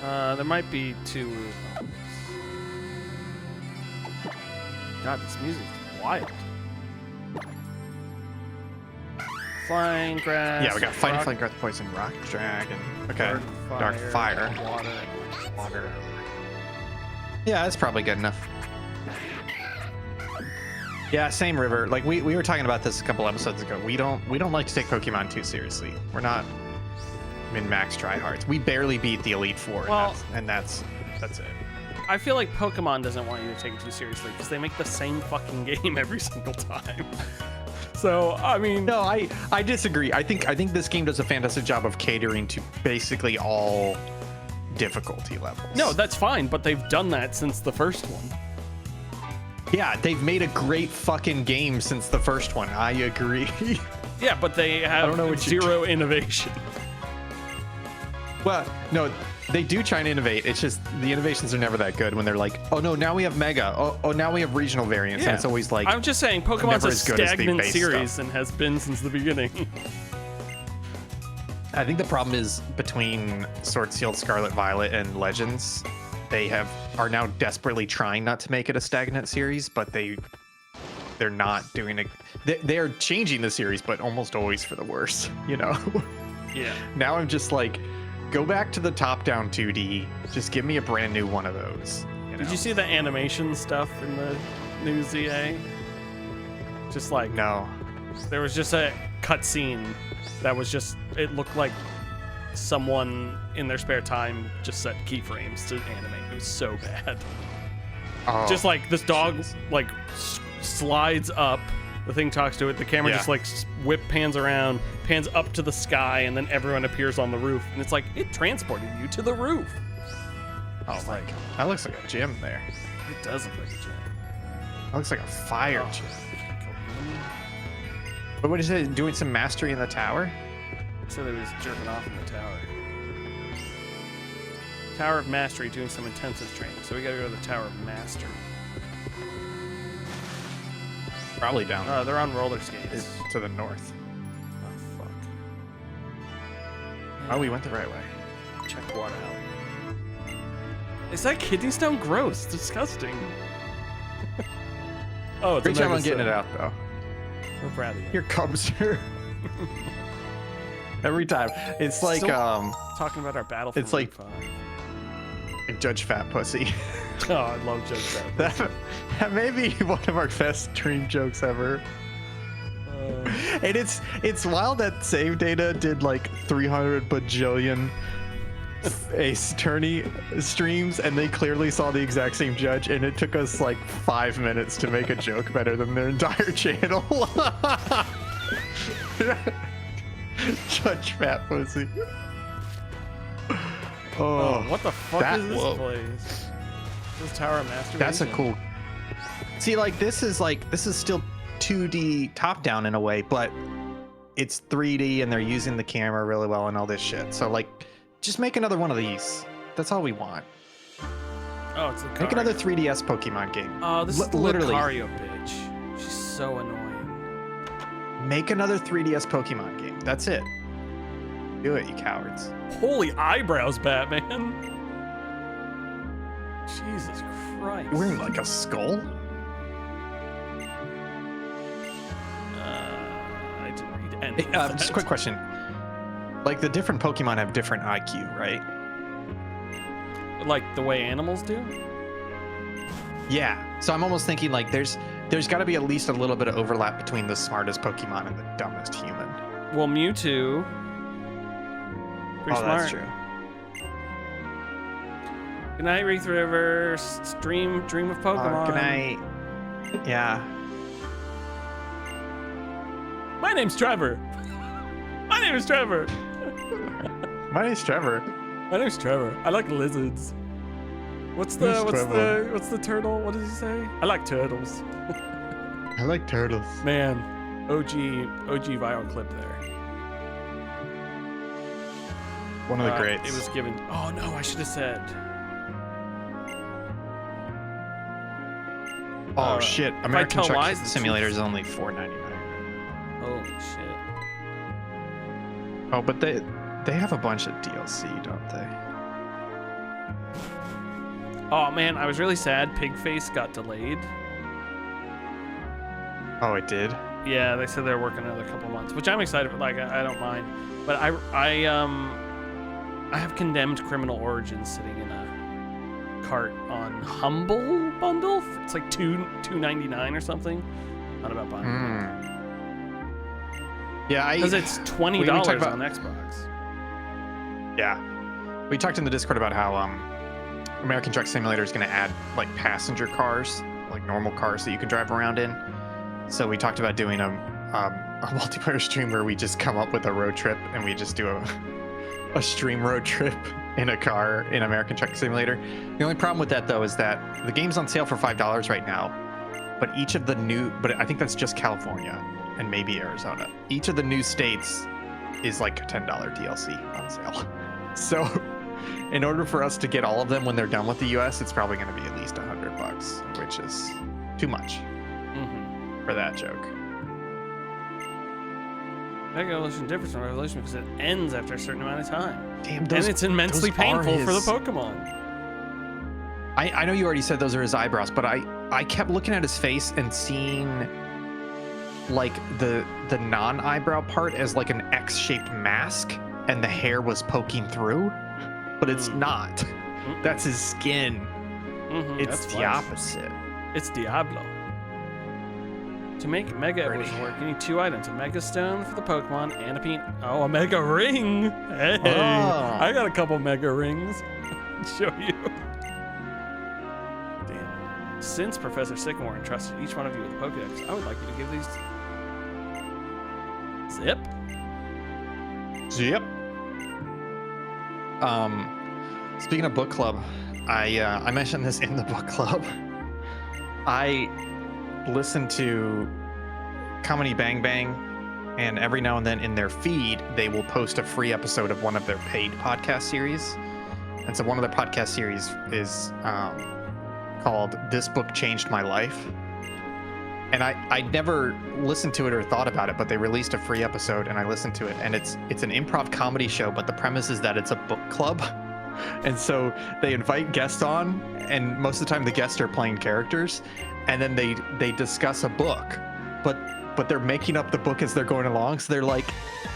There might be two. God, this music's wild. Flying grass. Yeah, we got fighting, rock, flying grass, poison, rock, dragon. Okay, dark dark fire. Water. Yeah, that's probably good enough. Yeah, same River. Like we were talking about this a couple episodes ago. We don't like to take Pokemon too seriously. We're not min-max tryhards. We barely beat the Elite Four, Well, and that's it. I feel like Pokemon doesn't want you to take it too seriously because they make the same fucking game every single time. So I mean, No, I disagree. I think this game does a fantastic job of catering to basically all difficulty levels. no, that's fine. But they've done that since the first one. Yeah, they've made a great fucking game since the first one. I agree. Yeah, but they have don't know what you- zero innovation. Well, no, they do try and innovate. It's just the innovations are never that good when they're like, oh no, now we have Mega. Oh, now we have regional variants. Yeah. And it's always like, I'm just saying, Pokemon's never a as good as the stagnant base series stuff. and has been since the beginning. I think the problem is between Sword, Shield, Scarlet, Violet, and Legends, they are now desperately trying not to make it a stagnant series, but they're not doing it. They're changing the series, but almost always for the worse, you know? Yeah. Now I'm just like, go back to the top-down 2D. Just give me a brand new one of those. Did you see the animation stuff in the new ZA? Just like, No. there was just a cutscene that was just, it looked like someone in their spare time just set keyframes to animate. It was so bad. Oh, Just like this dog jeez. like slides up, the thing talks to it, the camera Yeah. just like pans around, pans up to the sky, and then everyone appears on the roof, and it's like it transported you to the roof. Oh my god. That looks like a gym there. It does look like a gym. That looks like a fire Oh. gym. But what is it? Doing some mastery in the tower? So they was jerking off in the tower. Tower of Mastery doing some intensive training. So we gotta go to the Tower of Mastery. Probably down They're on roller skates. is to the north. Oh fuck. Oh, we went the right way. Check what out. Is that kidney stone? Gross. It's disgusting. Oh, it's Great a job mega on getting it stone. out, though. We're proud of you. Here comes her. Every time. It's like, Still talking about our battle. it's like- 5. Judge Fat Pussy. Oh, I love Judge Fat. that may be one of our best dream jokes ever. And it's wild that Save Data did like 300 bajillion Ace Attorney streams, and they clearly saw the exact same judge, and it took us like 5 minutes to make a joke better than their entire channel. Judge Fat Pussy. Oh, what the fuck that- is this whoa. place? This Tower of Masturbation. That's a cool. See, like this is still 2D top down in a way, but it's 3D and they're using the camera really well and all this shit. So like, just make another one of these. That's all we want. Oh, it's the Make another 3DS Pokemon game. Oh, this is the literally. Lucario bitch. She's so annoying. Make another 3DS Pokemon game. That's it. Do it, you cowards. Holy eyebrows, Batman. Jesus Christ. You're wearing like a skull? I didn't read any Hey, of just a that. quick question. Like the different Pokemon have different IQ, right? Like the way animals do? Yeah. So I'm almost thinking like there's got to be at least a little bit of overlap between the smartest Pokemon and the dumbest human. Well, Mewtwo. Pretty smart. That's true. Good night, Wreath River. Dream of Pokemon. Good night. Yeah. My name's Trevor. My name is Trevor. My name's Trevor. My name's Trevor. I like lizards. What's the turtle? What does he say? I like turtles. I like turtles. Man, OG viral clip there. One of the greats. It was given. Oh no, I should have said. Oh shit! American Truck lies, Simulator is only $4.99. Holy shit! Oh, but they have a bunch of DLC, don't they? Oh man, I was really sad. Pigface got delayed. Oh, it did. Yeah, they said they're working another couple months, which I'm excited for. Like, I don't mind, but I have Condemned Criminal Origins sitting in a cart on Humble Bundle. It's like $2.99 or something. Not about buying it. Yeah, because it's $20 on Xbox. Yeah, we talked in the Discord about how American Truck Simulator is going to add like passenger cars, like normal cars that you can drive around in. So we talked about doing a multiplayer stream where we just come up with a road trip and we just do a stream road trip in a car in American Truck Simulator. The only problem with that though is that the game's on sale for $5 right now, but I think that's just California and maybe Arizona. Each of the new states is like a $10 DLC on sale. So in order for us to get all of them when they're done with the US, it's probably going to be at least $100, which is too much for that joke. Mega Evolution differs from Revolution because it ends after a certain amount of time. Damn, and it's immensely painful for the Pokemon. I know you already said those are his eyebrows, but I kept looking at his face and seeing like the non-eyebrow part as like an X-shaped mask, and the hair was poking through, but it's not. That's his skin. It's the opposite. It's Diablo. To make Mega Evolution work, you need 2 items: a Mega Stone for the Pokemon and a Mega Ring. Hey, I got a couple Mega Rings. I'll show you. Damn. Since Professor Sycamore entrusted each one of you with a Pokedex, I would like you to give these. Zip. Speaking of book club, I mentioned this in the book club. I listen to Comedy Bang Bang, and every now and then in their feed they will post a free episode of one of their paid podcast series. And so one of their podcast series is called This Book Changed My Life. And I never listened to it or thought about it, but they released a free episode and I listened to it, and it's an improv comedy show, but the premise is that it's a book club. And so they invite guests on, and most of the time the guests are playing characters, and then they discuss a book, but they're making up the book as they're going along. So they're like,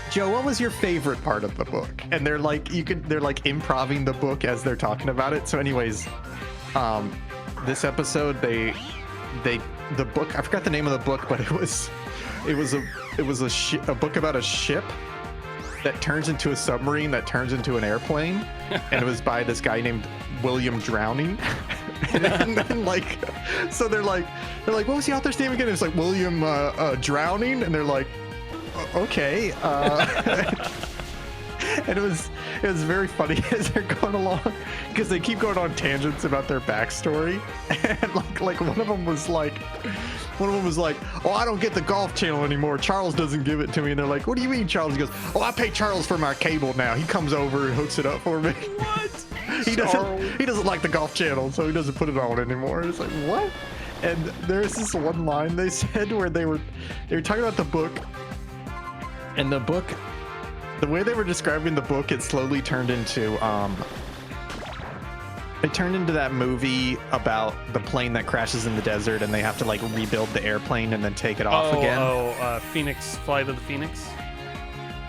Joe, what was your favorite part of the book? And they're like improving the book as they're talking about it. So anyways, this episode the book, I forgot the name of the book, but it was a book about a ship that turns into a submarine that turns into an airplane, and it was by this guy named William Drowning. and then like, so they're like, what was the author's name again? It's like William Drowning, and they're like, okay. And it was very funny as they're going along, because they keep going on tangents about their backstory, and like one of them was like, oh, I don't get the Golf Channel anymore, Charles doesn't give it to me. And they're like, what do you mean, Charles? He goes, oh, I pay Charles for my cable now, he comes over and hooks it up for me. What? he doesn't like the Golf Channel, so he doesn't put it on anymore. It's like, what? And there's this one line they said where they were talking about the book, and the book, the way they were describing the book, it slowly turned into that movie about the plane that crashes in the desert and they have to like rebuild the airplane and then take it off again. Phoenix, Flight of the Phoenix.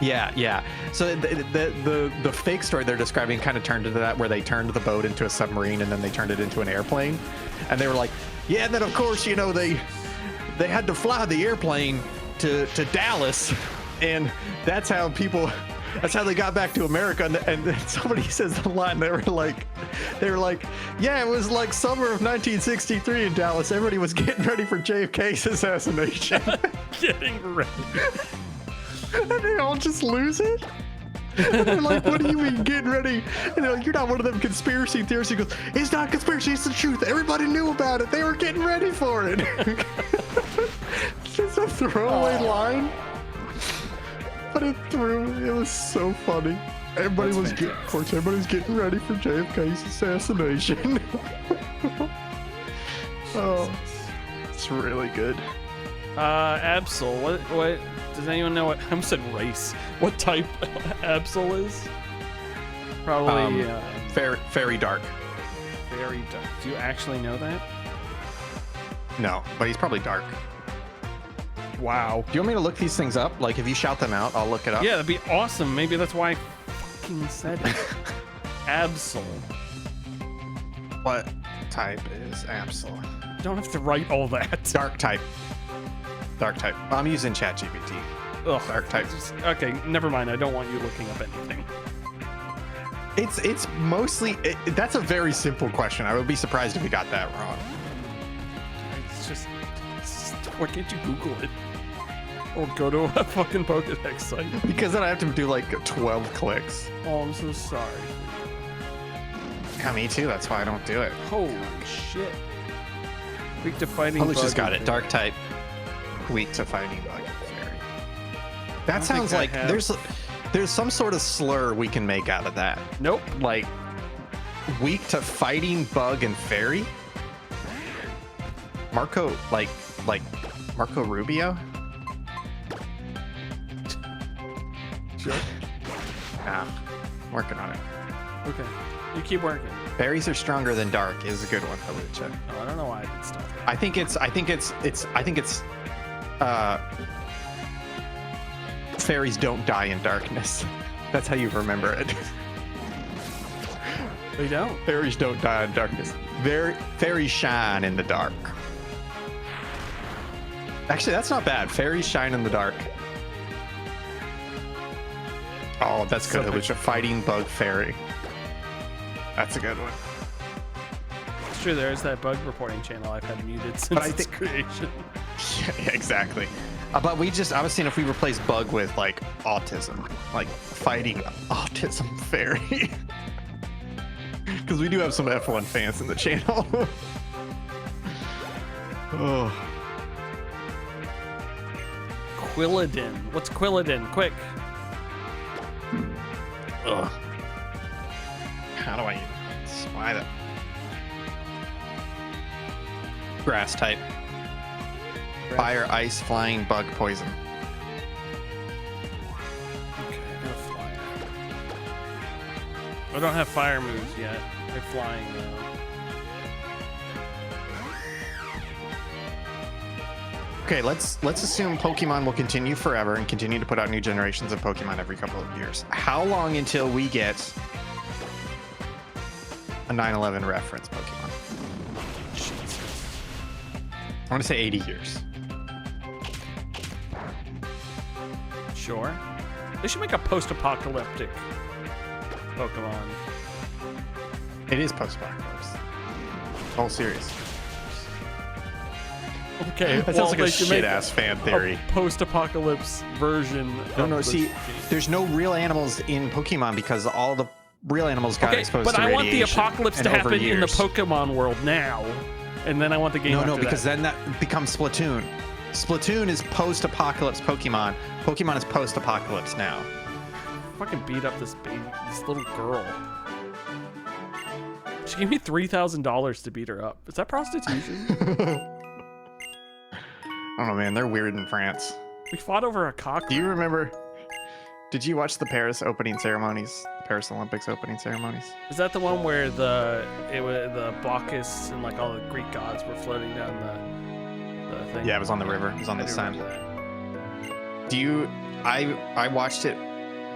Yeah. So the fake story they're describing kind of turned into that, where they turned the boat into a submarine and then they turned it into an airplane. And they were like, yeah, and then of course, you know, they had to fly the airplane to Dallas, and that's how they got back to America. And then somebody says the line, they were like, yeah, it was like summer of 1963 in Dallas. Everybody was getting ready for JFK's assassination. Getting ready. And they all just lose it. And they're like, what do you mean getting ready? And they're like, you're not one of them conspiracy theorists. He goes, it's not conspiracy, it's the truth. Everybody knew about it. They were getting ready for it. Just a throwaway line. But it was so funny. Everybody was getting ready for JFK's assassination. Oh, it's really good. Absol, what does anyone know what I almost said race? What type Absol is? Probably very dark. Very dark. Do you actually know that? No, but he's probably dark. Wow. Do you want me to look these things up? Like, if you shout them out, I'll look it up. Yeah, that'd be awesome. Maybe that's why I fucking said it. Absol. What type is Absol? You don't have to write all that. Dark type. Dark type. I'm using ChatGPT. Ugh. Dark type. Okay, never mind. I don't want you looking up anything. It's mostly... that's a very simple question. I would be surprised if we got that wrong. It's just why can't you Google it? Or go to a fucking Pokedex site. Because then I have to do like 12 clicks. Oh, I'm so sorry. Yeah, me too. That's why I don't do it. Holy shit. Weak to fighting bug. Just got it. Dark type. Weak to fighting bug and fairy. That sounds like there's some sort of slur we can make out of that. Nope. Like weak to fighting bug and fairy. Marco, like Marco Rubio. Sure. Nah, working on it. Okay, you keep working. Fairies are stronger than dark is a good one, Halucha. Oh, I don't know why I did stuff. I think it's fairies don't die in darkness. That's how you remember it. They don't. Fairies don't die in darkness. Fairies shine in the dark. Actually, that's not bad. Fairies shine in the dark. Oh, that's good. Halucha. Fighting bug fairy. That's a good one. It's true. There's that bug reporting channel I've had muted since its creation. Yeah, exactly. But I was seeing if we replace bug with like autism, like fighting autism fairy. Because we do have some F1 fans in the channel. Oh. Quilladin. What's Quilladin? Quick. Ugh. How do I even swine it? Grass type. Fire, ice, flying, bug, poison. Okay, I got a flyer. I don't have fire moves yet. They're flying though. Okay, let's assume Pokemon will continue forever and continue to put out new generations of Pokemon every couple of years. How long until we get a 9/11 reference Pokemon? Jesus. I want to say 80 years. Sure. They should make a post-apocalyptic Pokemon. It is post-apocalypse. Whole series. Okay, that sounds like a shit-ass fan theory. A post-apocalypse version. No, see, there's no real animals in Pokemon because all the real animals got exposed to radiation. But I want the apocalypse to happen in the Pokemon world now, and then I want the game. No, because then that becomes Splatoon. Splatoon is post-apocalypse Pokemon. Pokemon is post-apocalypse now. Fucking beat up this baby, this little girl. She gave me $3,000 to beat her up. Is that prostitution? I don't know, man. They're weird in France. We fought over a cock. Do you remember? Did you watch the Paris opening ceremonies? The Paris Olympics opening ceremonies? Is that the one where the Bacchus and like all the Greek gods were floating down the thing? Yeah, it was on the river. It was on the sun. Do you? I watched it.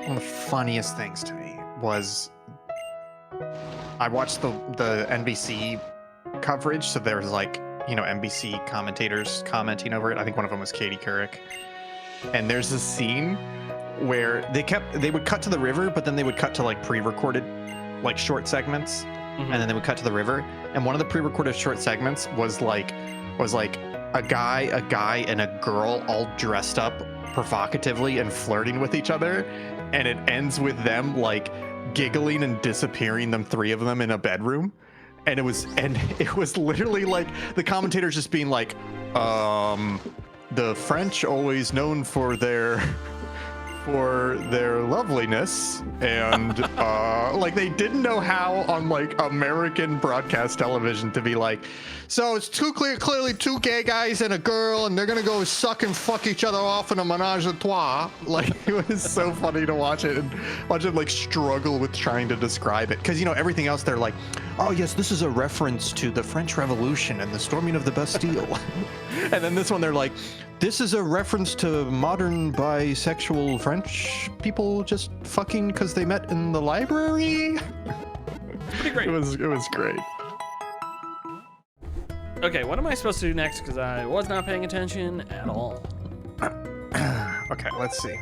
One of the funniest things to me was I watched the NBC coverage. So there was like, NBC commentators commenting over it. I think one of them was Katie Couric. And there's a scene where they would cut to the river, but then they would cut to like pre-recorded like short segments. And then they would cut to the river. And one of the pre-recorded short segments was like a guy and a girl all dressed up provocatively and flirting with each other. And it ends with them like giggling and disappearing, them three of them in a bedroom. And it was literally like the commentators just being like, the French always known for their loveliness, and like they didn't know how on like American broadcast television to be like, so it's clearly two gay guys and a girl, and they're gonna go suck and fuck each other off in a menage a trois. Like it was so funny to watch it and watch them like struggle with trying to describe it, because everything else they're like, oh yes, this is a reference to the French Revolution and the storming of the Bastille. And then this one they're like, this is a reference to modern bisexual French people just fucking because they met in the library. Pretty great. It was great. Okay, what am I supposed to do next? Because I was not paying attention at all. Okay, let's see.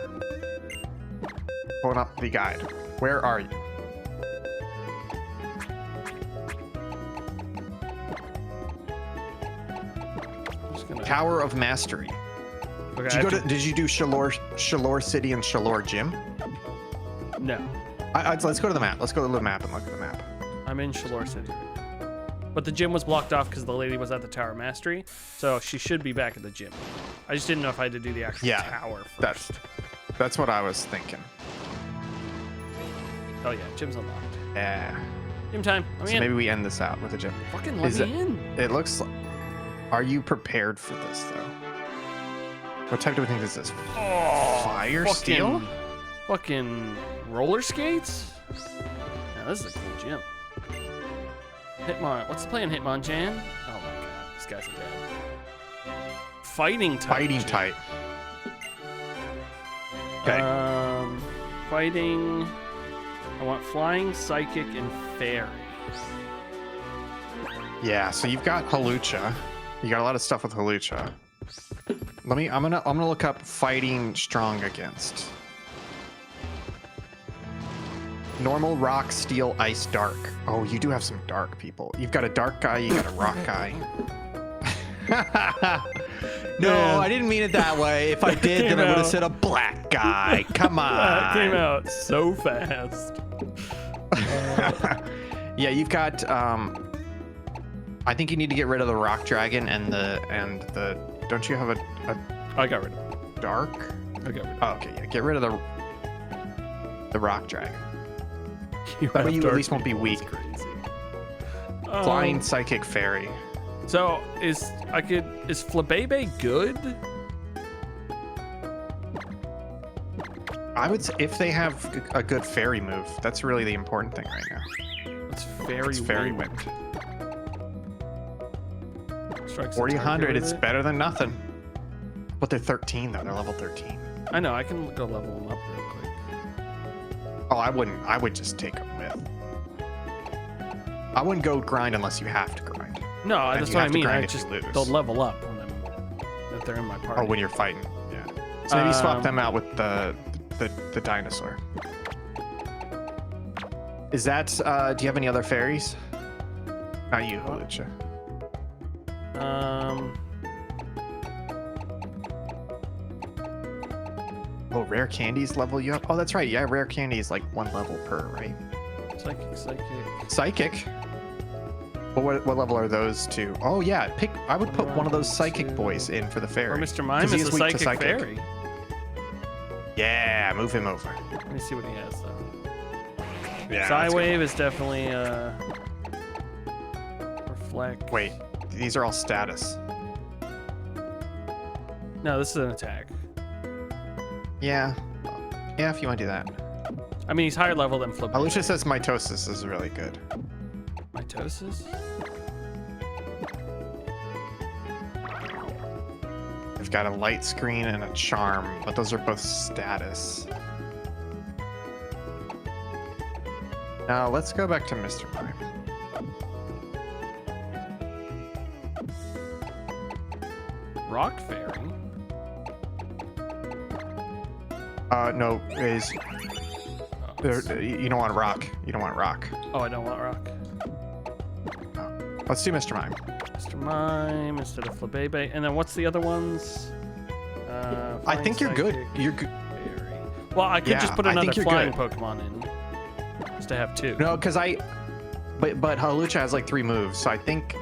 Pulling up the guide. Where are you? Tower of Mastery. Okay, Did you do Shalor City and Shalor Gym? No. Let's go to the map. Let's go to the map and look at the map. I'm in Shalor City. But the gym was blocked off because the lady was at the Tower of Mastery, so she should be back at the gym. I just didn't know if I had to do the actual tower first. That's what I was thinking. Oh yeah, gym's unlocked. Yeah. Gym time. I'm in. Maybe we end this out with the gym. Fucking let me in. It looks like... Are you prepared for this, though? What type do we think this is? Oh, Fire steel? Fucking roller skates? Now, this is a cool gym. Hitmon. What's the play on Hitmonchan? Oh my god, this guy's a dad. Fighting type. Fighting gym. type. Okay. Fighting. I want flying, psychic, and fairy. Yeah, so you've got Halucha. You got a lot of stuff with Halucha. I'm gonna look up fighting strong against. Normal, rock, steel, ice, dark. Oh, you do have some dark people. You've got a dark guy, you got a rock guy. No, Man. I didn't mean it that way. If I did, then I would have said a black guy. Come on. That came out so fast. Yeah, you've got I think you need to get rid of the rock dragon and the don't you have a I got rid of it. dark? I got rid of it. Oh, okay, yeah, get rid of the rock dragon. You That way have you at dark least won't be people, weak. it's crazy. Flying psychic fairy. So is Flabebe good? I would say if they have a good fairy move, that's really the important thing right now. It's fairy Wind. wind. Strikes 4,100, it's it. better than nothing. But they're 13 though, they're level 13. I know, I can go level them up real quick. Oh, I would just take them with. I wouldn't go grind unless you have to grind. No, And that's you what I have to mean. grind I if you just lose. they'll level up if they're in my party. Oh, when you're fighting, yeah. So maybe swap them out with the dinosaur. Is that, do you have any other fairies? Not you, Halucha. Oh, rare candies level you up? Oh, that's right. Yeah, rare candy is like 1 level per, right? Psychic. Psychic? Well, what level are those two? Oh, yeah. I would put one of those psychic boys in for the fairy. Or Mr. Mime 'cause he is a weak to psychic fairy. Yeah, move him over. Let me see what he has though. Yeah. Psywave is definitely reflect. Wait, these are all status. No, this is an attack. Yeah. Yeah, if you want to do that. I mean, he's higher level than Flip. Alicia says mitosis is really good. Mitosis? They've got a light screen and a charm, but those are both status. Now let's go back to Mr. Mime. rock fairy. No, is you don't want rock. You don't want rock. Oh, I don't want rock. Oh. Let's do Mr. Mime. Mr. Mime instead of Flabebe. And then what's the other ones? I think you're good. You're good. Well, I could just put another flying good. Pokemon in. Just to have 2. No, because but Hawlucha has like 3 moves, so I think.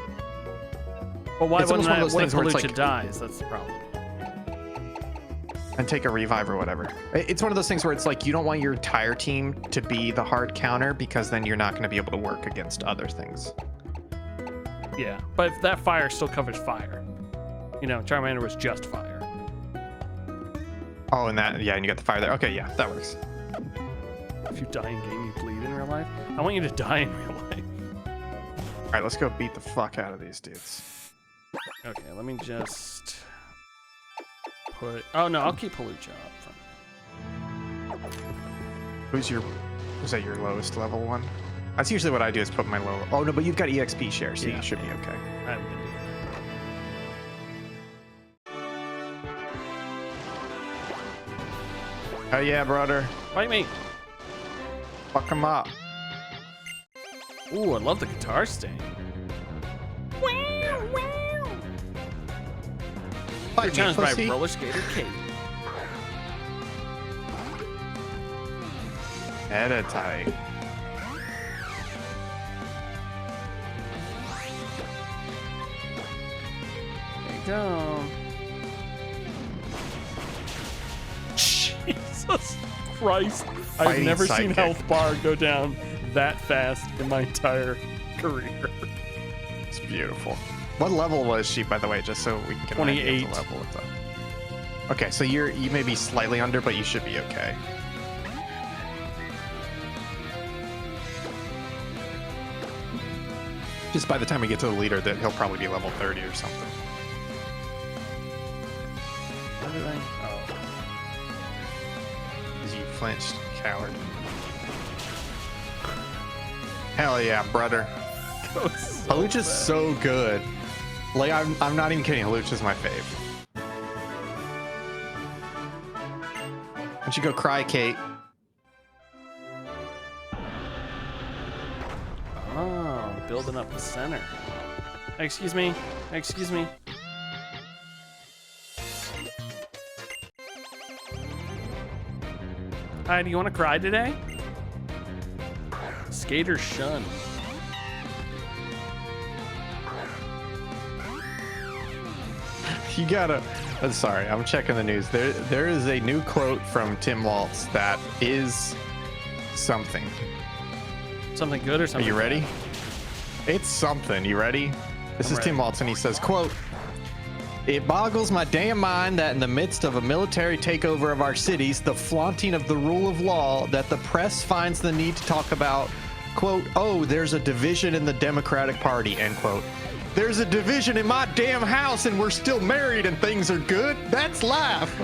Well, why it's wouldn't one of that? those What if things where it's Hawlucha like, dies? That's the problem. And take a revive or whatever. It's one of those things where it's like you don't want your entire team to be the hard counter because then you're not going to be able to work against other things. Yeah, but if that fire still covers fire. You know, Charmander was just fire. Oh, and that, yeah, and you got the fire there. Okay, yeah, that works. If you die in game, you bleed in real life. I want you to die in real life. All right, let's go beat the fuck out of these dudes. Okay, let me just put. Oh no, I'll keep Hawlucha up front. Was that your lowest level one? That's usually what I do is put my low. Oh no, but you've got EXP share, so Yeah. you should be okay. I haven't been doing Oh yeah, brother. that. Fight me. Fuck him up. Ooh, I love the guitar sting. Fight You're me, challenged by pussy. Roller Skater Kate. Editai. There you go. Jesus Christ. I've Fighting never seen sidekick. health bar go down that fast in my entire career. It's beautiful. What level was she, by the way, just so we can get an idea of 28. the level of the... Okay, so you may be slightly under, but you should be okay. Just by the time we get to the leader, that he'll probably be level 30 or something. What did I? Oh. Because you flinched, coward. Hell yeah, brother. Hawlucha's so good. Like, I'm not even kidding. Hawlucha's my fave. Why don't you go cry, Kate? Oh, building up the center. Excuse me. Excuse me. Hi, do you want to cry today? Skater shun. You gotta. Sorry, I'm checking the news. There is a new quote from Tim Waltz that is something. Something good or Are something? you ready? It's something. You ready? This I'm is Tim ready. Waltz, and he says, quote, "It boggles my damn mind that in the midst of a military takeover of our cities, the flaunting of the rule of law, that the press finds the need to talk about, quote, oh, there's a division in the Democratic Party, end quote. There's a division in my damn house and we're still married and things are good? That's life."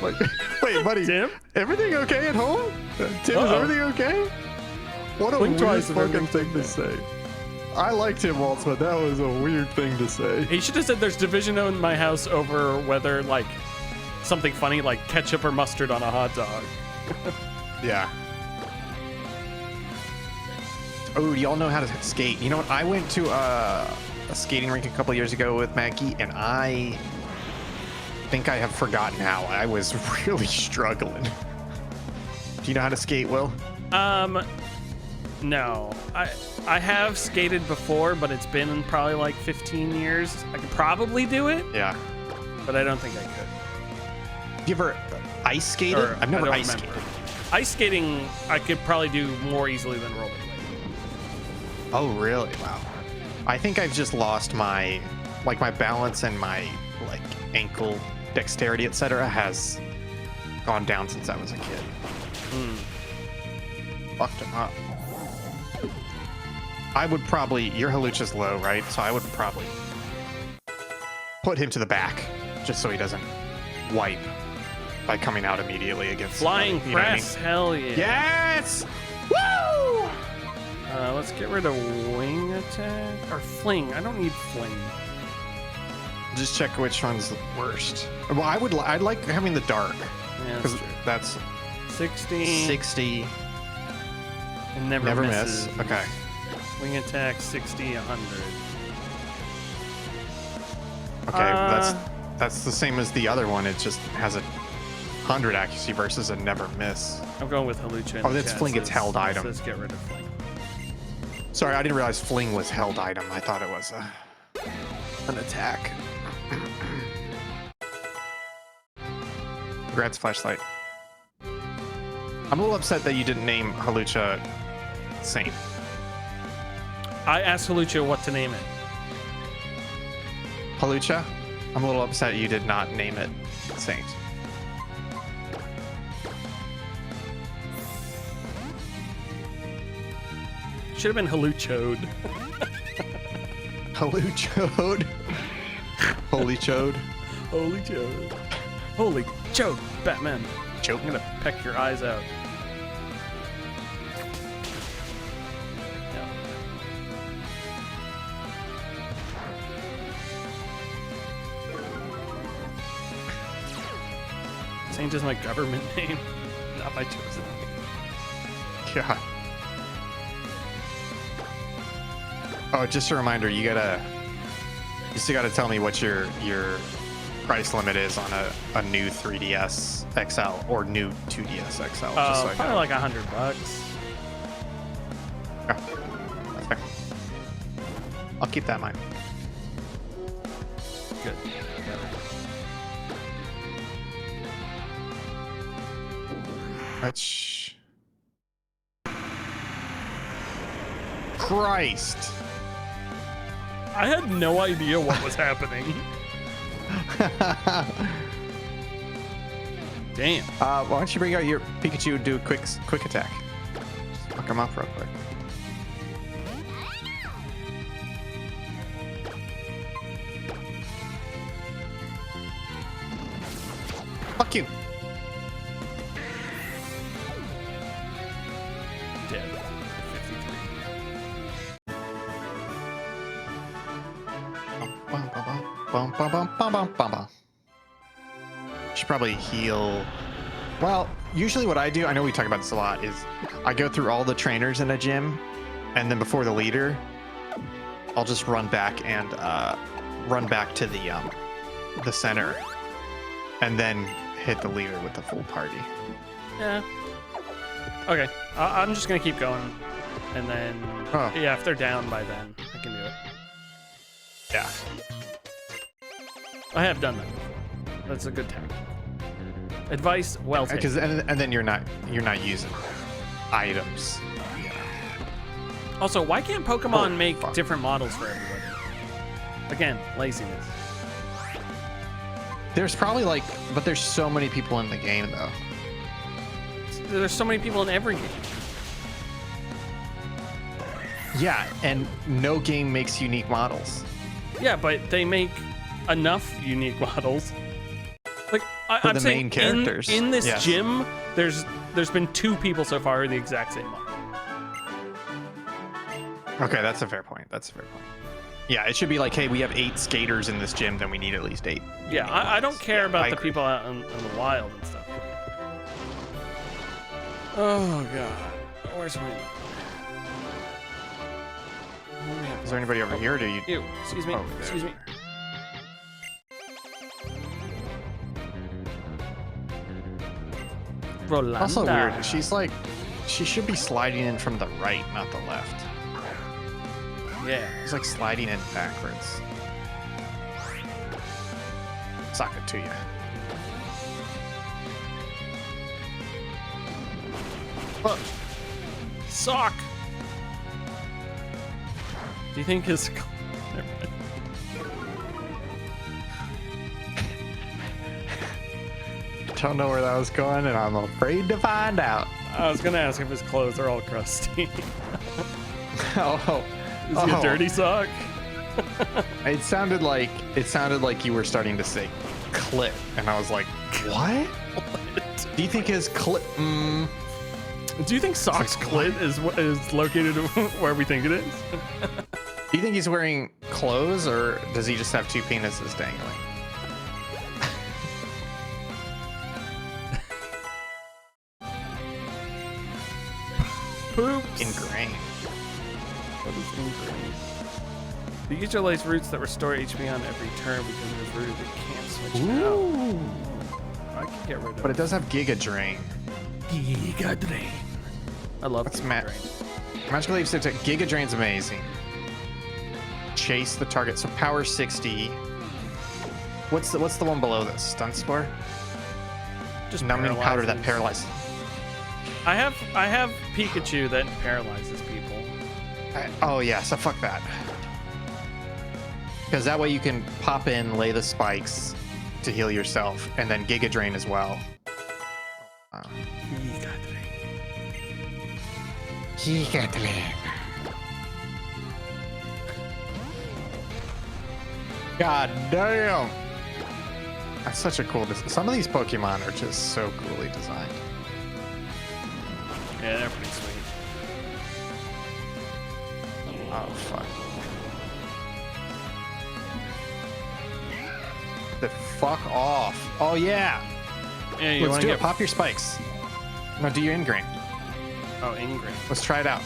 Like, wait, buddy. Tim? Everything okay at home? Tim, Uh-oh. is everything okay? What a Blink weird twice if fucking everything's thing to say. I like Tim Waltz, but that was a weird thing to say. He should have said there's division in my house over whether, like, something funny like ketchup or mustard on a hot dog. Yeah. Oh, do y'all know how to skate? You know what? I went to a skating rink a couple years ago with Maggie, and I think I have forgotten how. I was really struggling. Do you know how to skate, Will? No. I have skated before, but it's been probably like 15 years. I could probably do it, Yeah. but I don't think I could. You ever ice skated? Or, I've never I don't ice remember. skated. Ice skating, I could probably do more easily than rollerblade. Oh, really? Wow. I think I've just lost my balance and my like ankle dexterity, etc. has gone down since I was a kid. Fucked him up. I would probably, your Hawlucha's low, right? So I would probably put him to the back just so he doesn't wipe by coming out immediately against Flying somebody, you know what I mean? press, hell yeah. Yes! Woo! Let's get rid of wing attack or fling. I don't need fling. Just check which one's the worst. Well, I'd like having the dark. Yeah, Because that's true. that's 60. 60. And never miss. misses. Okay. Wing attack 60, 100. Okay, that's the same as the other one. It just has a 100 accuracy versus a never miss. I'm going with Halucha. Oh, that's Fling. It's held item. Let's get rid of Fling. Sorry, I didn't realize Fling was held item. I thought it was an attack. Congrats, Flashlight. I'm a little upset that you didn't name Halucha Saint. I asked Halucha what to name it. Halucha? I'm a little upset you did not name it Saint. Should have been Haluchode. Haluchode. Holy chode. Holy chode. Holy chode, Batman. Choke. I'm gonna peck your eyes out. Yeah. Saint is my government name, not my chosen name. Yeah. Oh, just a reminder, you still gotta tell me what your price limit is on a new 3DS XL or new 2DS XL. Just so I Probably know. like $100. Yeah. That's fair. I'll keep that in mind. Good. That's Christ. I had no idea what was happening. Damn. Why don't you bring out your Pikachu and do a quick attack? Just fuck him up real quick. Fuck you. Dead. 53. Bum, bum, bum, bum, bum, bum, bum, bum. Should probably heal. Well, usually what I do, I know we talk about this a lot, is I go through all the trainers in a gym, and then before the leader, I'll just run back and run back to the center, and then hit the leader with the full party. Yeah. Okay. I'm just gonna keep going, and then yeah, if they're down by then, I can do it. Yeah. I have done that before. That's a good tactic. Advice well taken. Because and then you're not using items. Also, why can't Pokemon Oh, make fuck. different models for everybody? Again, laziness. There's probably but there's so many people in the game though. There's so many people in every game. Yeah, and no game makes unique models. Yeah, but they make enough unique models. Like For I'm the saying, main characters. in this Yes. gym, there's been 2 people so far who are the exact same model. Okay, that's a fair point. Yeah, it should be like, hey, we have 8 skaters in this gym, then we need at least 8. Yeah, I don't care about I the agree. people out in the wild and stuff. Oh god, where's my? Is there anybody over here? Or do you? Ew, excuse me. Oh, there. Excuse me. Rolanda. Also weird. She should be sliding in from the right, not the left. Yeah. She's like sliding in backwards. Suck it to you. Look. Sock. Do you think his? Never mind. Don't know where that was going, and I'm afraid to find out. I was gonna ask if his clothes are all crusty. Oh, Is he a dirty sock? it sounded like you were starting to say clit, and I was like, what? Do you think his clit? Do you think Sock's clit is located where we think it is? Do you think he's wearing clothes, or does he just have two penises dangling? Poops. Ingrained. What is ingrained? The user lays roots that restore HP on every turn because it is rooted. It can't switch Ooh. out. I can get rid of But it does have Giga Drain. Giga Drain. I love That's Giga Drain. Magical Leaf said Giga Drain's amazing. Chase the target. So power 60. What's the one below this? Stun Spore? Just Numbing powder that paralyzes. paralyzes. I have Pikachu that paralyzes people. Oh yeah, so fuck that. Because that way you can pop in, lay the spikes to heal yourself, and then Giga Drain as well. Giga Drain. Giga Drain. God damn. That's such a cool design. Some of these Pokemon are just so coolly designed. Yeah, they're pretty sweet. Oh, fuck. The fuck off. Oh, yeah. Yeah, you Let's want do to it. get... Pop your spikes. No, do your ingrain. Oh, ingrain. Let's try it out.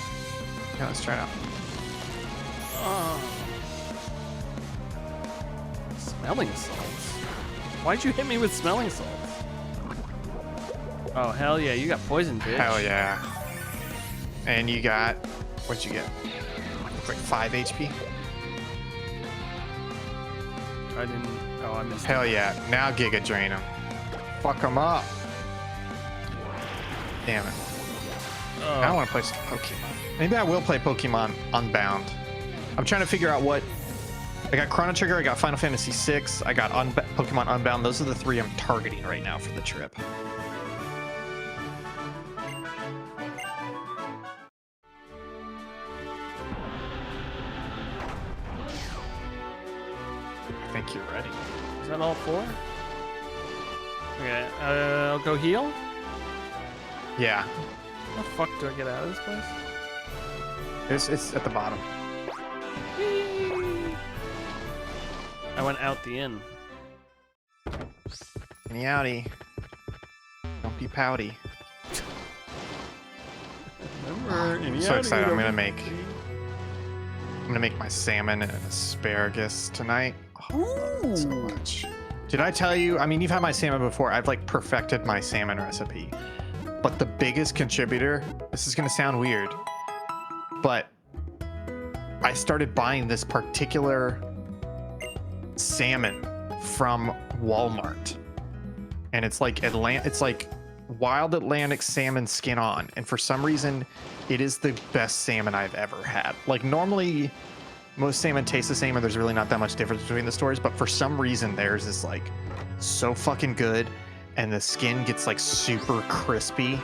Yeah, let's try it out. Oh. Smelling salts? Why'd you hit me with smelling salts? Oh, hell yeah. You got poison, bitch. Hell yeah. And you got... What'd you get? Looks like 5 HP. I didn't... Oh, I missed Hell it. yeah. Now Giga Drain him. Fuck him up. Damn it. Oh. I want to play some Pokemon. Maybe I will play Pokemon Unbound. I'm trying to figure out what... I got Chrono Trigger, I got Final Fantasy VI, I got Pokemon Unbound. Those are the three I'm targeting right now for the trip. I think you're ready. Is that all 4? Okay, I'll go heal. Yeah. How the fuck do I get out of this place? It's at the bottom. I went out the inn. Any outie. Don't be pouty. I'm so excited. I'm gonna make my salmon and asparagus tonight. Oh, so much. Did I tell you? I mean, you've had my salmon before. I've like perfected my salmon recipe. But the biggest contributor, this is gonna sound weird, but I started buying this particular salmon from Walmart, and it's like wild Atlantic salmon skin on, and for some reason it is the best salmon I've ever had. Like normally most salmon taste the same and there's really not that much difference between the stores, but for some reason theirs is like so fucking good, and the skin gets like super crispy,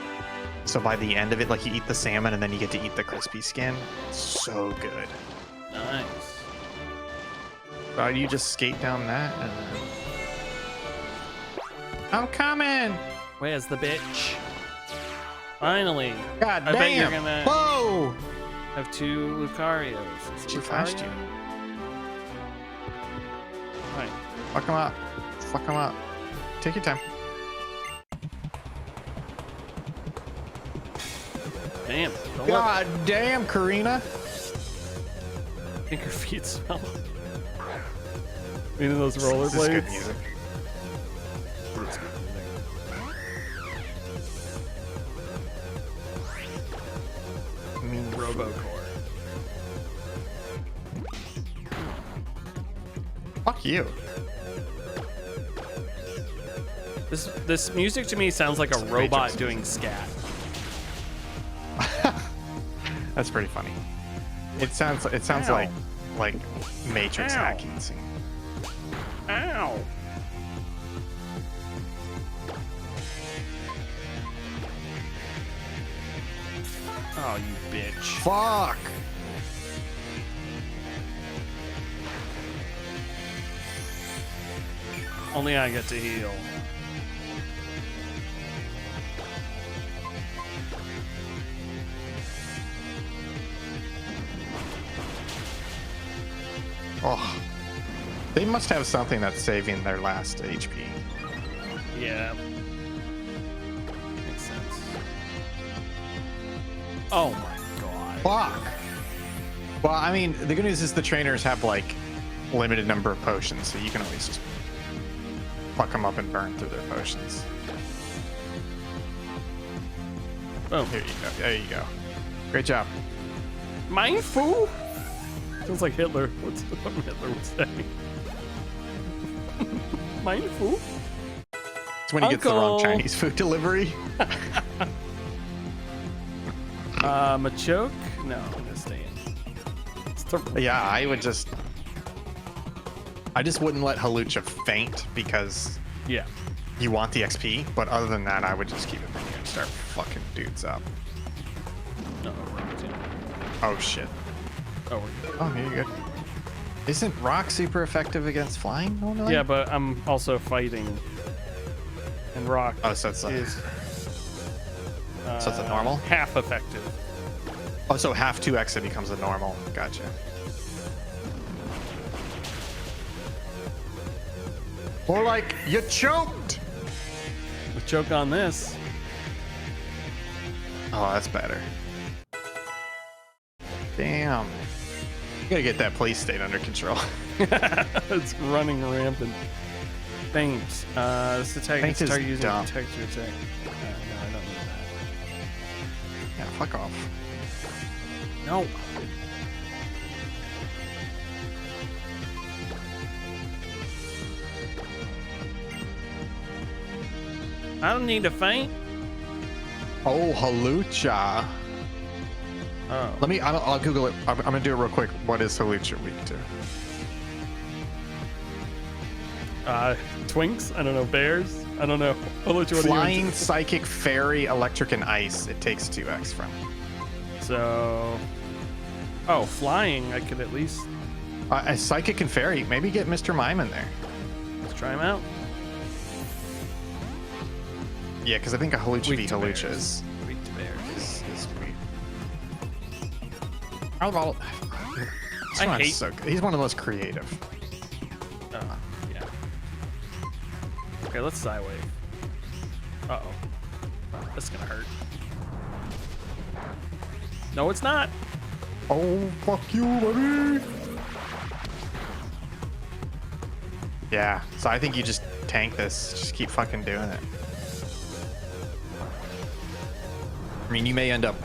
so by the end of it, like you eat the salmon and then you get to eat the crispy skin. It's so good. Nice. You just skate down that and then... I'm coming! Where's the bitch? Finally. God I damn! bet you're gonna Whoa! have 2 Lucarios. Is it She flashed Lucario? you. Right. Fuck him up. Fuck him up. Take your time. Damn. Don't God damn, Karina. I think her feet smell. Meaning those This is good rollerblades. music. I mean, Robocore. Fuck you. This music to me sounds like a It's robot Matrix doing scat. That's pretty funny. It sounds Ow. like Matrix Ow. hacking scene. Ow! Oh, you bitch. Fuck! Only I get to heal. Oh, they must have something that's saving their last HP. Yeah. Makes sense. Oh my god. Fuck. Well, I mean, the good news is the trainers have like limited number of potions, so you can always just fuck them up and burn through their potions. Boom. Here you go. There you go. Great job. Mindful? Sounds like Hitler. What's what Hitler would say? Mindful? It's when he gets the wrong Uncle. Chinese food delivery. Machoke? No, I'm gonna stay in. It's the- Yeah, I just wouldn't let Halucha faint because yeah. you want the XP, but other than that, I would just keep it in here and start fucking dudes up. No, we're good. Oh shit. Oh, we're good. Oh, here you go. Isn't rock super effective against flying normally? Yeah, but I'm also fighting. And rock Oh, so it's is so it's a normal? half effective. Oh, so half 2x it becomes a normal. Gotcha. Or like, you choked! With choke on this. Oh, that's better. Damn. You gotta get that police state under control. It's running rampant. Faint. This attack Faint can start is using dumb. protect your attack. No, I don't need Yeah, fuck off. that. No. I don't need to faint. Oh, Halucha. Oh. I'll Google it. I'm gonna do it real quick. What is Halucha weak to? Twinks? I don't know. Bears? I don't know. I'll let you Flying, psychic, fairy, electric, and ice. It takes 2x from. So. Oh, flying. I could at least. A psychic and fairy. Maybe get Mr. Mime in there. Let's try him out. Yeah, because I think a Halucha Weak v. to Halucha bears. is Weak to bears. weak. I'll I hate- so good. He's one of the most creative. Oh, yeah. Okay, let's Psywave. Uh-oh. That's gonna hurt. No, it's not. Oh, fuck you, buddy. Yeah, so I think you just tank this. Just keep fucking doing it. I mean, you may end up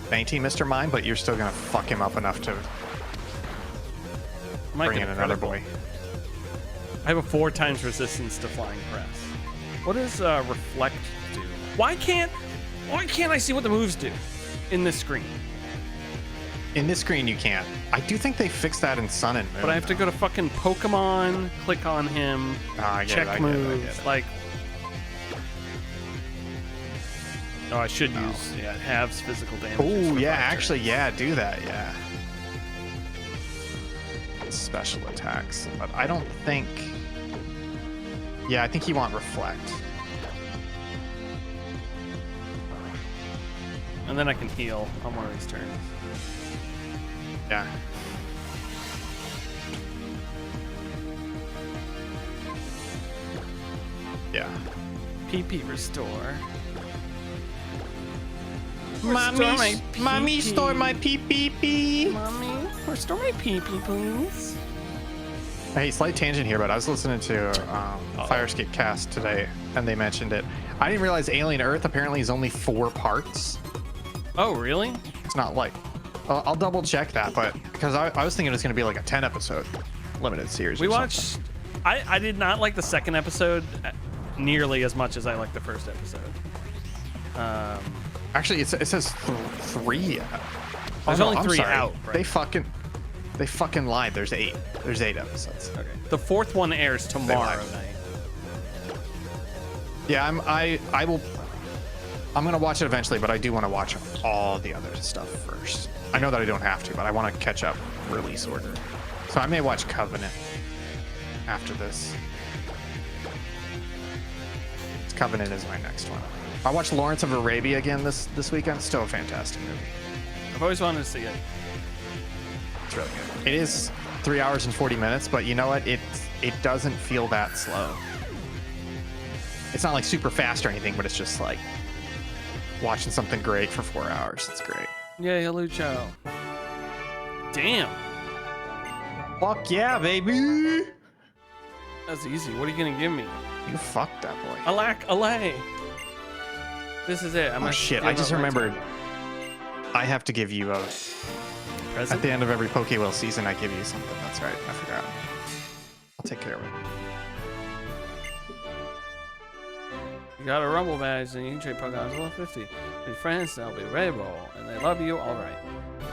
fainting Mr. Mime, but you're still gonna fuck him up enough to Might bring get in a another critical. boy. I have a 4 times resistance to flying press. What does reflect do? Why can't I see what the moves do in this screen? In this screen, you can't. I do think they fixed that in Sun and Moon. But I have to go to fucking Pokemon, click on him, I get check it, I get moves. it. Like, oh, I should use it halves physical damage. Oh, yeah, actually, yeah, do that, yeah. Special attacks, but I don't think. Yeah, I think you want Reflect. And then I can heal on one of these turns. Yeah. Yeah. PP restore. Mommy, store my pee. Mommy, restore my PP, please. Hey, slight tangent here, but I was listening to Firescape Cast today, and they mentioned it. I didn't realize Alien Earth apparently is only 4 parts. Oh, really? It's not like. I'll double check that, but because I was thinking it was going to be like a 10 episode limited series. We or watched. something. I did not like the second episode nearly as much as I liked the first episode. Actually, it says 3. There's only 3 out, right? They fucking lied. There's 8. There's 8 episodes. Okay. The 4th one airs tomorrow lied. night. Yeah, I'm gonna watch it eventually, but I do want to watch all the other stuff first. I know that I don't have to, but I want to catch up release order. So I may watch Covenant after this. Covenant is my next one. I watched Lawrence of Arabia again this weekend. Still a fantastic movie. I've always wanted to see it. It's really good. It is 3 hours and 40 minutes, but you know what? It doesn't feel that slow. It's not like super fast or anything, but it's just like watching something great for 4 hours. It's great. Yeah, Lucho. Damn. Fuck yeah, baby. That's easy. What are you gonna give me? You fucked that boy. A lay. This is it. Oh shit! I just remembered. I have to give you a present at the end of every PokeWill season. I give you something. That's right. I forgot. I'll take care of it. You got a Rumble badge, and you can trade Pokemon level 50. With your friends, they'll be ready to roll, and they love you. All right.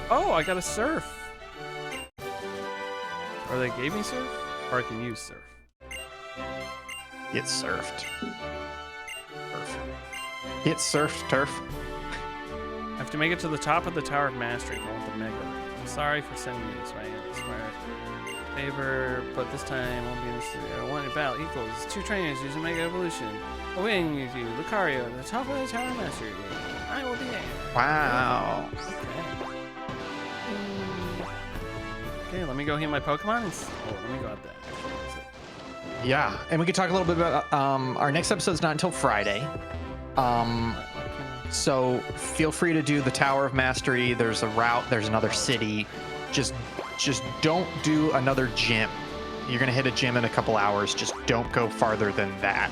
Oh, I got a surf. Or they gave me surf, or I can use surf. Get surfed. Turf. Get surfed, turf. I have to make it to the top of the Tower of Mastery. I want the Mega. I'm sorry for sending you this way. I swear. Favor, but this time won't be in the studio. One battle equals 2 trainers using Mega Evolution. Awaiting you, Lucario, at the top of the Tower of Mastery. I will be there. Wow. Okay, let me go heal my Pokemon. Let me go out there. Yeah, and we could talk a little bit about our next episode's not until Friday. So feel free to do the Tower of Mastery. There's a route. There's another city. Just don't do another gym. You're gonna hit a gym in a couple hours. Just don't go farther than that.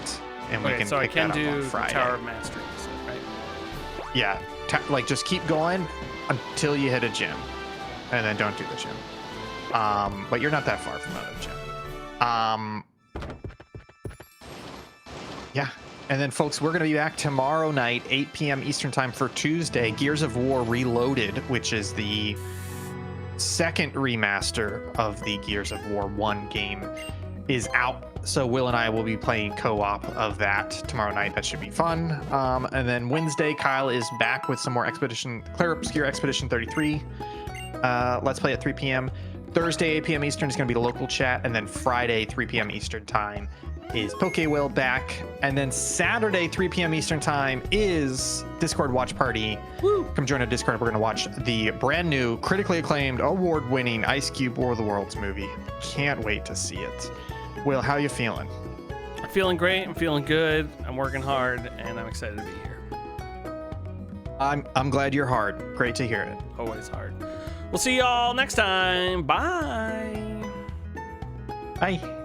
And we can so pick I can that up do on Friday. Tower of Mastery, right? Yeah, like just keep going until you hit a gym, and then don't do the gym. But you're not that far from another gym. Yeah. And then, folks, we're going to be back tomorrow night, 8 p.m. Eastern time for Tuesday. Gears of War Reloaded, which is the second remaster of the Gears of War 1 game, is out. So Will and I will be playing co-op of that tomorrow night. That should be fun. And then Wednesday, Kyle is back with some more Clair Obscure Expedition 33. Let's play at 3 p.m. Thursday, 8 p.m. Eastern is going to be the local chat. And then Friday, 3 p.m. Eastern time is PokeWill back. And then Saturday, 3 p.m. Eastern time is Discord Watch Party. Woo. Come join our Discord. We're going to watch the brand new, critically acclaimed, award-winning Ice Cube War of the Worlds movie. Can't wait to see it. Will, how you feeling? I'm feeling great. I'm feeling good. I'm working hard, and I'm excited to be here. I'm glad you're hard. Great to hear it. Always hard. We'll see y'all next time. Bye. Bye.